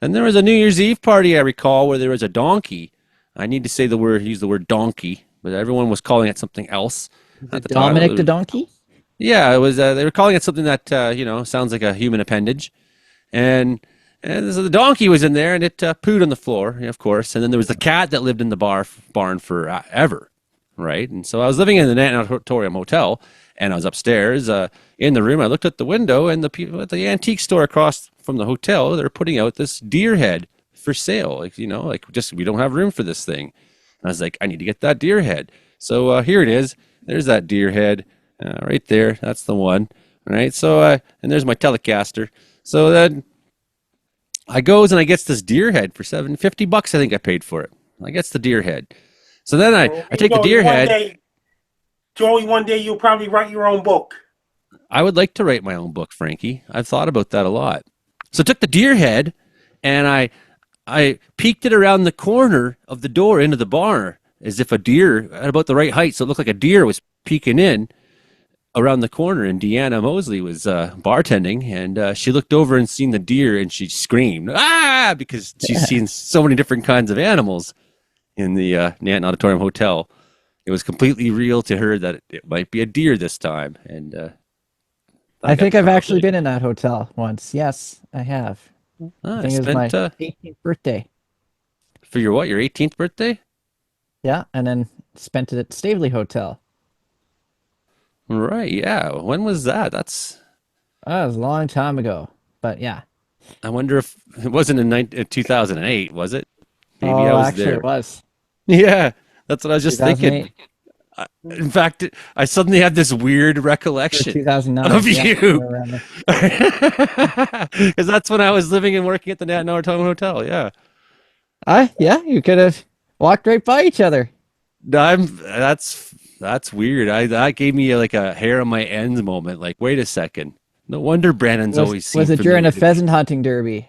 And there was a New Year's Eve party, I recall, where there was a donkey. I need to use the word donkey, but everyone was calling it something else. At the Dominic time. the donkey? Yeah, it was. They were calling it something that sounds like a human appendage, and so the donkey was in there and it pooed on the floor, of course. And then there was the cat that lived in the barn forever, right? And so I was living in the Nanton Auditorium Hotel, and I was upstairs in the room. I looked at the window, and the people at the antique store across from the hotel, they're putting out this deer head for sale. We don't have room for this thing. And I was like, I need to get that deer head. So here it is. There's that deer head right there. That's the one. All right. So, and there's my Telecaster. So then I goes and I gets this deer head for $750. I think I paid for it. I gets the deer head. So then I take the deer head. Joey, one day you'll probably write your own book. I would like to write my own book, Frankie. I've thought about that a lot. So I took the deer head and I peeked it around the corner of the door into the bar, as if a deer at about the right height, so it looked like a deer was peeking in around the corner. And Deanna Mosley was bartending, and she looked over and seen the deer, and she screamed, "Ah!" because she's seen so many different kinds of animals in the Nanton Auditorium Hotel. It was completely real to her that it might be a deer this time. And I think I've actually been in that hotel once. Yes, I have. I think it was my 18th birthday. For your what? Your 18th birthday? Yeah, and then spent it at Staveley Hotel. Right, yeah. When was that? That was a long time ago, but yeah. I wonder if it wasn't in 2008, was it? Maybe I was actually there. It was. Yeah, that's what I was just thinking. In fact, I suddenly had this weird recollection 2009, of you. Because that's when I was living and working at the Nanton Auditorium Hotel, yeah. Yeah, you could have walked right by each other. That's weird. That gave me like a hair on my ends moment. Like, wait a second. No wonder Brandon's always seen. Was it during a pheasant hunting derby?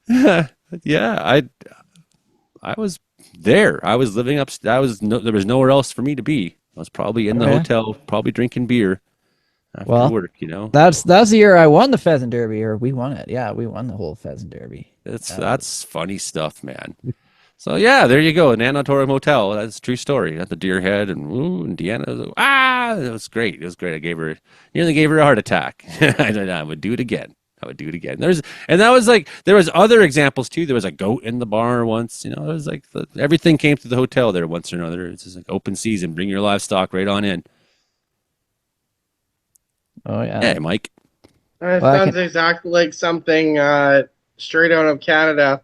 Yeah, I was there. I was living up. There was nowhere else for me to be. I was probably in the hotel, probably drinking beer after work. That's the year I won the pheasant derby, or we won it. Yeah, we won the whole pheasant derby. That's funny stuff, man. So yeah, there you go. Nanton Auditorium Hotel. That's a true story. Got the deer head and Deanna. It was great. It was great. Nearly gave her a heart attack. I would do it again. There was other examples too. There was a goat in the bar once. It was like everything came to the hotel there once or another. It's just like open season. Bring your livestock right on in. Oh yeah. Hey, Mike. That Well, I sounds can- exactly like something straight out of Canada.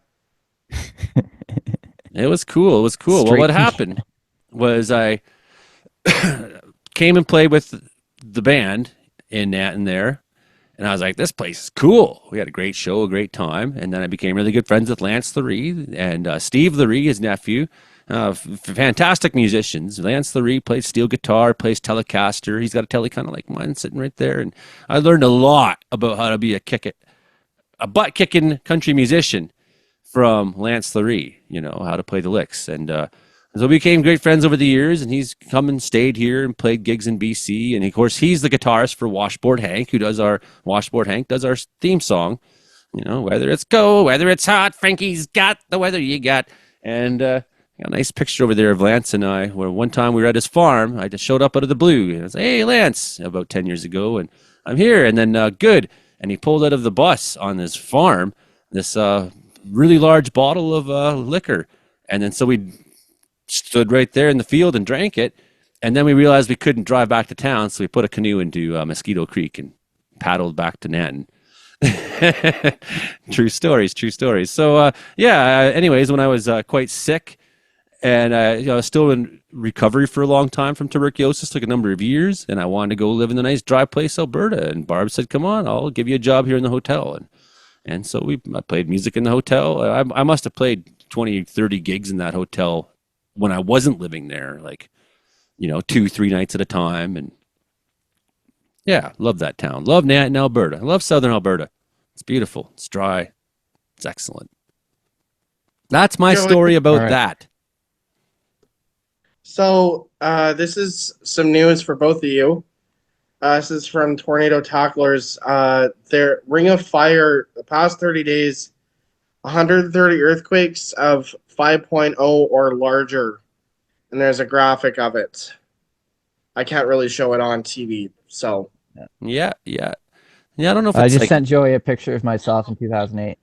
It was cool. It was cool. Well, Straight what from happened was I came and played with the band in that and there. And I was like, this place is cool. We had a great show, a great time. And then I became really good friends with Lance Laree and Steve Laree, his nephew. Fantastic musicians. Lance Laree plays steel guitar, plays Telecaster. He's got a Tele kind of like mine sitting right there. And I learned a lot about how to be a butt kicking country musician from Lance Laree, how to play the licks. And so we became great friends over the years, and he's come and stayed here and played gigs in BC. And of course, he's the guitarist for Washboard Hank, does our theme song. Whether it's cold, whether it's hot, Frankie's got the weather you got. And got a nice picture over there of Lance and I, where one time we were at his farm. I just showed up out of the blue. And I was like, hey, Lance, about 10 years ago, and I'm here. And then good. And he pulled out of the bus on his farm this really large bottle of liquor. And then so we stood right there in the field and drank it. And then we realized we couldn't drive back to town. So we put a canoe into Mosquito Creek and paddled back to Nanton. True stories. So, anyways, when I was quite sick and I was still in recovery for a long time from tuberculosis, took a number of years, and I wanted to go live in the nice dry place, Alberta. And Barb said, come on, I'll give you a job here in the hotel. And so I played music in the hotel. I must have played 20, 30 gigs in that hotel when I wasn't living there, 2-3 nights at a time. And yeah, love that town. Love Nanton, Alberta. I love Southern Alberta. It's beautiful. It's dry. It's excellent. That's my story about that. So this is some news for both of you. This is from Tornado Tacklers. Their Ring of Fire, the past 30 days, 130 earthquakes of 5.0 or larger. And there's a graphic of it. I can't really show it on TV, so. Yeah. I don't know if I it's just sent Joey a picture of myself in 2008.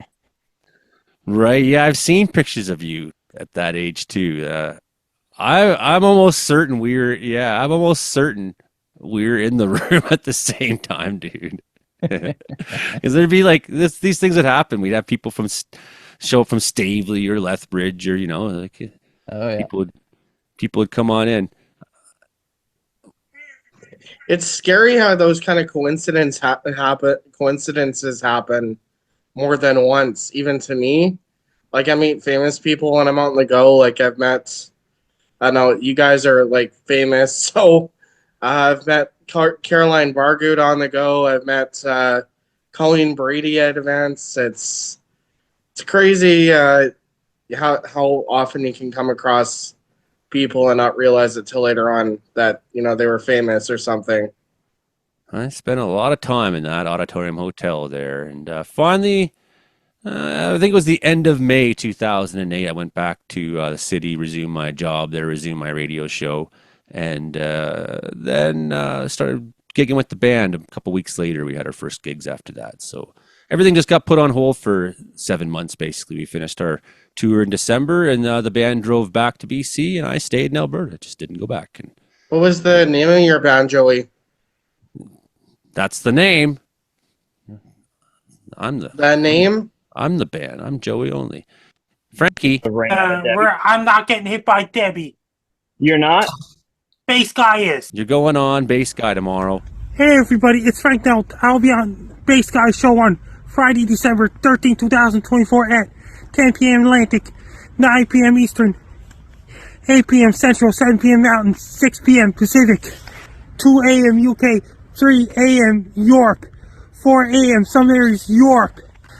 Right. Yeah, I've seen pictures of you at that age too. I'm almost certain we're in the room at the same time, dude. Because there'd be these things that happen. We'd have people show up from Stavely or Lethbridge, or people would come on in. It's scary how those kind of coincidences happen more than once, even to me. I meet famous people when I'm out on the go. I've met, I don't know, you guys are famous, so I've met Caroline Bargood on the go. I've met Colleen Brady at events. It's crazy how often you can come across people and not realize it till later on that they were famous or something. I spent a lot of time in that auditorium hotel there, and finally, I think it was the end of May 2008. I went back to the city, resumed my job there, resumed my radio show, and then started gigging with the band. A couple weeks later, we had our first gigs after that. So everything just got put on hold for 7 months. Basically, we finished our tour in December, and the band drove back to BC, and I stayed in Alberta. Just didn't go back. And what was the name of your band, Joey? That's the name. I'm the band. I'm Joey Only. Frankie. I'm not getting hit by Debbie. You're not? Bass Guy is. You're going on Bass Guy tomorrow. Hey everybody, it's Frank Delt. I'll be on Bass Guy show on Friday, December 13, 2024 at 10 p.m. Atlantic, 9 p.m. Eastern, 8 p.m. Central, 7 p.m. Mountain, 6 p.m. Pacific, 2 a.m. UK, 3 a.m. Europe, 4 a.m. some areas Europe.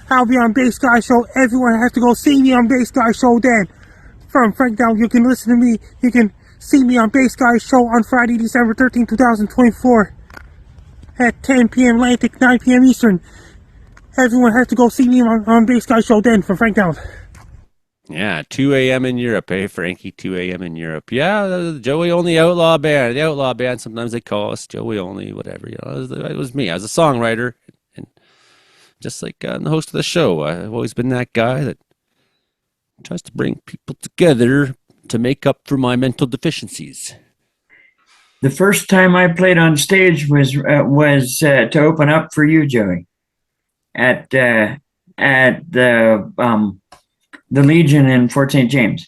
I'll be on Bass Guy show. Everyone has to go see me on Bass Guy show then. From Frank Down, you can listen to me. You can see me on Bass Guy show on Friday, December 13, 2024 at 10 p.m. Atlantic, 9 p.m. Eastern. Everyone has to go see me on Bass Guy show then from Frank Down. Yeah, 2 a.m. in Europe, hey, Frankie, 2 a.m. in Europe. Yeah, the Joey Only Outlaw Band. The Outlaw Band, sometimes they call us Joey Only, whatever. It was me. I was a songwriter. And just like the host of the show, I've always been that guy that tries to bring people together to make up for my mental deficiencies. The first time I played on stage was to open up for you, Joey, at the Legion in Fort St. James,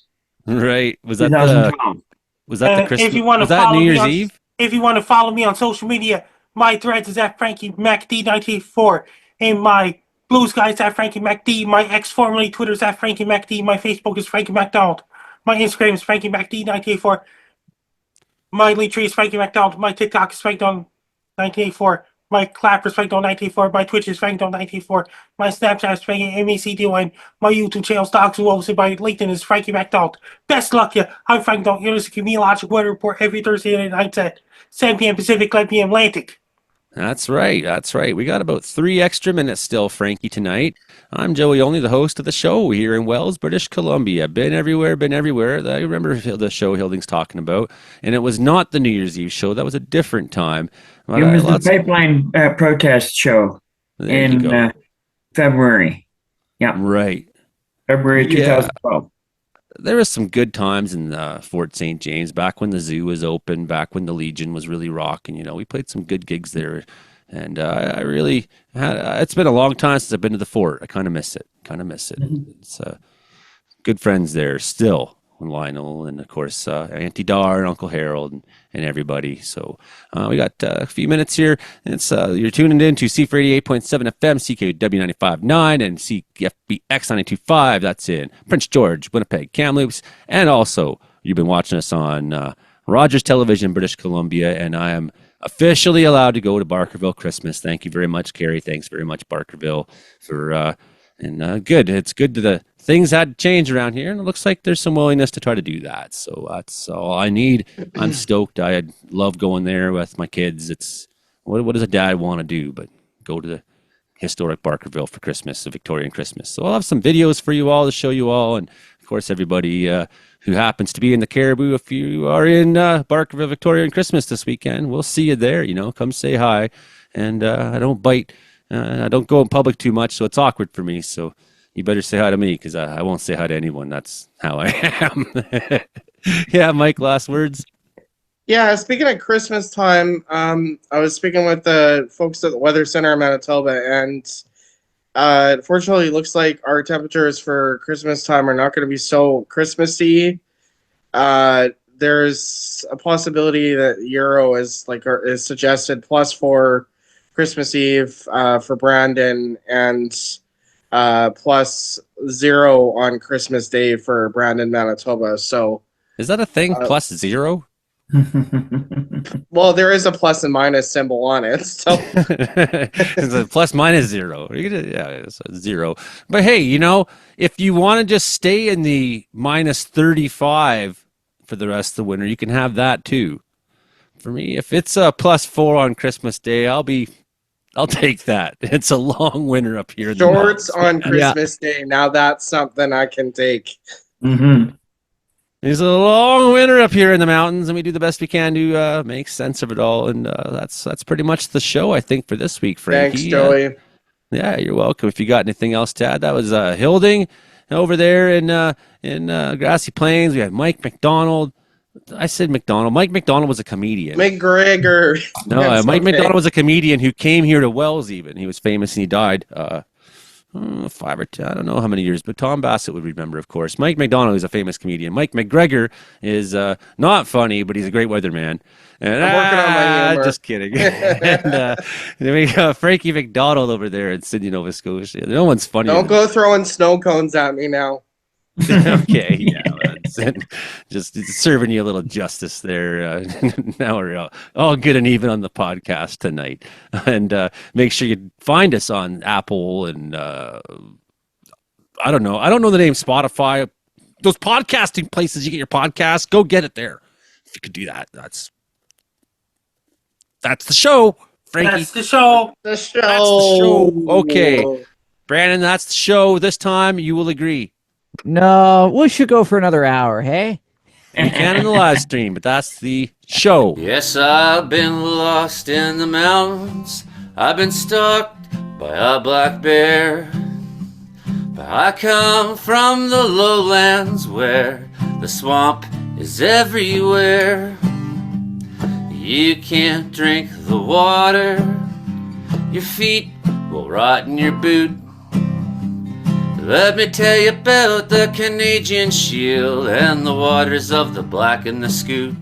Right. Was that the 2012. Christmas? If you want to Was that New follow me Year's on, Eve? if you want to follow me on social media, my threads is at Frankie MacD984, and my Blue Sky is at Frankie MacD. My ex formerly Twitter is at Frankie MacD. My Facebook is Frankie MacDonald. My Instagram is Frankie MacD984. My Linktree is Frankie MacDonald. My TikTok is Frankie Donald 1984. My Clapper is Frankie Donald 1984. My Twitch is Frankie Donald 1984. My Snapchat is Frankie MECDO, and my YouTube channel, Stocks and Wolves, and my LinkedIn is Frankie MacDonald. Best luck, yeah. I'm Frankie Donald. You're listening to Comedeorology Weather Report every Thursday night at 7 p.m. Pacific, 11 p.m. Atlantic. That's right. That's right. We got about 3 extra minutes still, Frankie, tonight. I'm Joey Only, the host of the show here in Wells, British Columbia. Been everywhere. I remember the show Hilding's talking about, and it was not the New Year's Eve show. That was a different time. It was the pipeline protest show in February. Yeah. Right. February 2012. There was some good times in Fort St. James back when the zoo was open, back when the Legion was really rocking. You know, we played some good gigs there, and I really had. It's been a long time since I've been to the fort. I kind of miss it. Mm-hmm. It's good friends there still. Lionel and of course Auntie Dar and Uncle Harold and everybody. So we got a few minutes here. It's you're tuning in to C4 88.7 FM, CKW 95.9, and CFBX 92.5. That's in Prince George, Winnipeg, Kamloops, and also you've been watching us on Rogers Television, British Columbia, and I am officially allowed to go to Barkerville Christmas. Thank you very much, Carrie. Thanks very much, Barkerville, for good. It's good to the things had to change around here, and it looks like there's some willingness to try to do that. So that's all I need. I'm stoked. I love going there with my kids. It's what does a dad want to do but go to the historic Barkerville for Christmas, a Victorian Christmas. So I'll have some videos for you all to show you all, and of course everybody who happens to be in the Caribou, if you are in Barkerville Victorian Christmas this weekend, we'll see you there. You know, come say hi. And I don't bite. I don't go in public too much, so it's awkward for me. So you better say hi to me because I won't say hi to anyone. That's how I am. Yeah, Mike, last words. Yeah, speaking of Christmas time, I was speaking with the folks at the Weather Center in Manitoba, and unfortunately, it looks like our temperatures for Christmas time are not going to be so Christmassy. There's a possibility that Euro is suggested +4 Christmas Eve for Brandon, and +0 on Christmas Day for Brandon, Manitoba. So is that a thing? +0? Well, there is a plus and minus symbol on it. So it's a ±0. Yeah, it's a 0. But hey, you know, if you want to just stay in the -35 for the rest of the winter, you can have that too. For me, if it's a +4 on Christmas Day, I'll take that. It's a long winter up here. Shorts on Christmas Day. Now that's something I can take. Mm-hmm. It's a long winter up here in the mountains, and we do the best we can to make sense of it all. And that's pretty much the show, I think, for this week, Frankie. Thanks, Joey. Yeah, you're welcome. If you got anything else to add, that was Hilding over there in Grassy Plains. We had Mike McDonald. I said McDonald. Mike McDonald was a comedian. McGregor. No, Mike McDonald was a comedian who came here to Wells even. He was famous and he died 5 or 10, I don't know how many years, but Tom Bassett would remember, of course. Mike McDonald is a famous comedian. Mike McGregor is not funny, but he's a great weatherman. And I'm working on my humor. Just kidding. And then we got Frankie McDonald over there in Sydney, Nova Scotia. No one's funny. Don't go throwing snow cones at me now. Okay, yeah, just serving you a little justice there. Now we're all good and even on the podcast tonight, and make sure you find us on Apple and I don't know the name, Spotify, those podcasting places you get your podcasts. Go get it there if you could do that. That's the show, Frankie. That's the show. That's the show. Okay, Brandon, that's the show. This time you will agree. No, we should go for another hour, hey? You can in the live stream, but that's the show. Yes, I've been lost in the mountains. I've been stalked by a black bear. But I come from the lowlands where the swamp is everywhere. You can't drink the water, your feet will rot in your boot. Let me tell you about the Canadian Shield and the waters of the Black and the Scoot.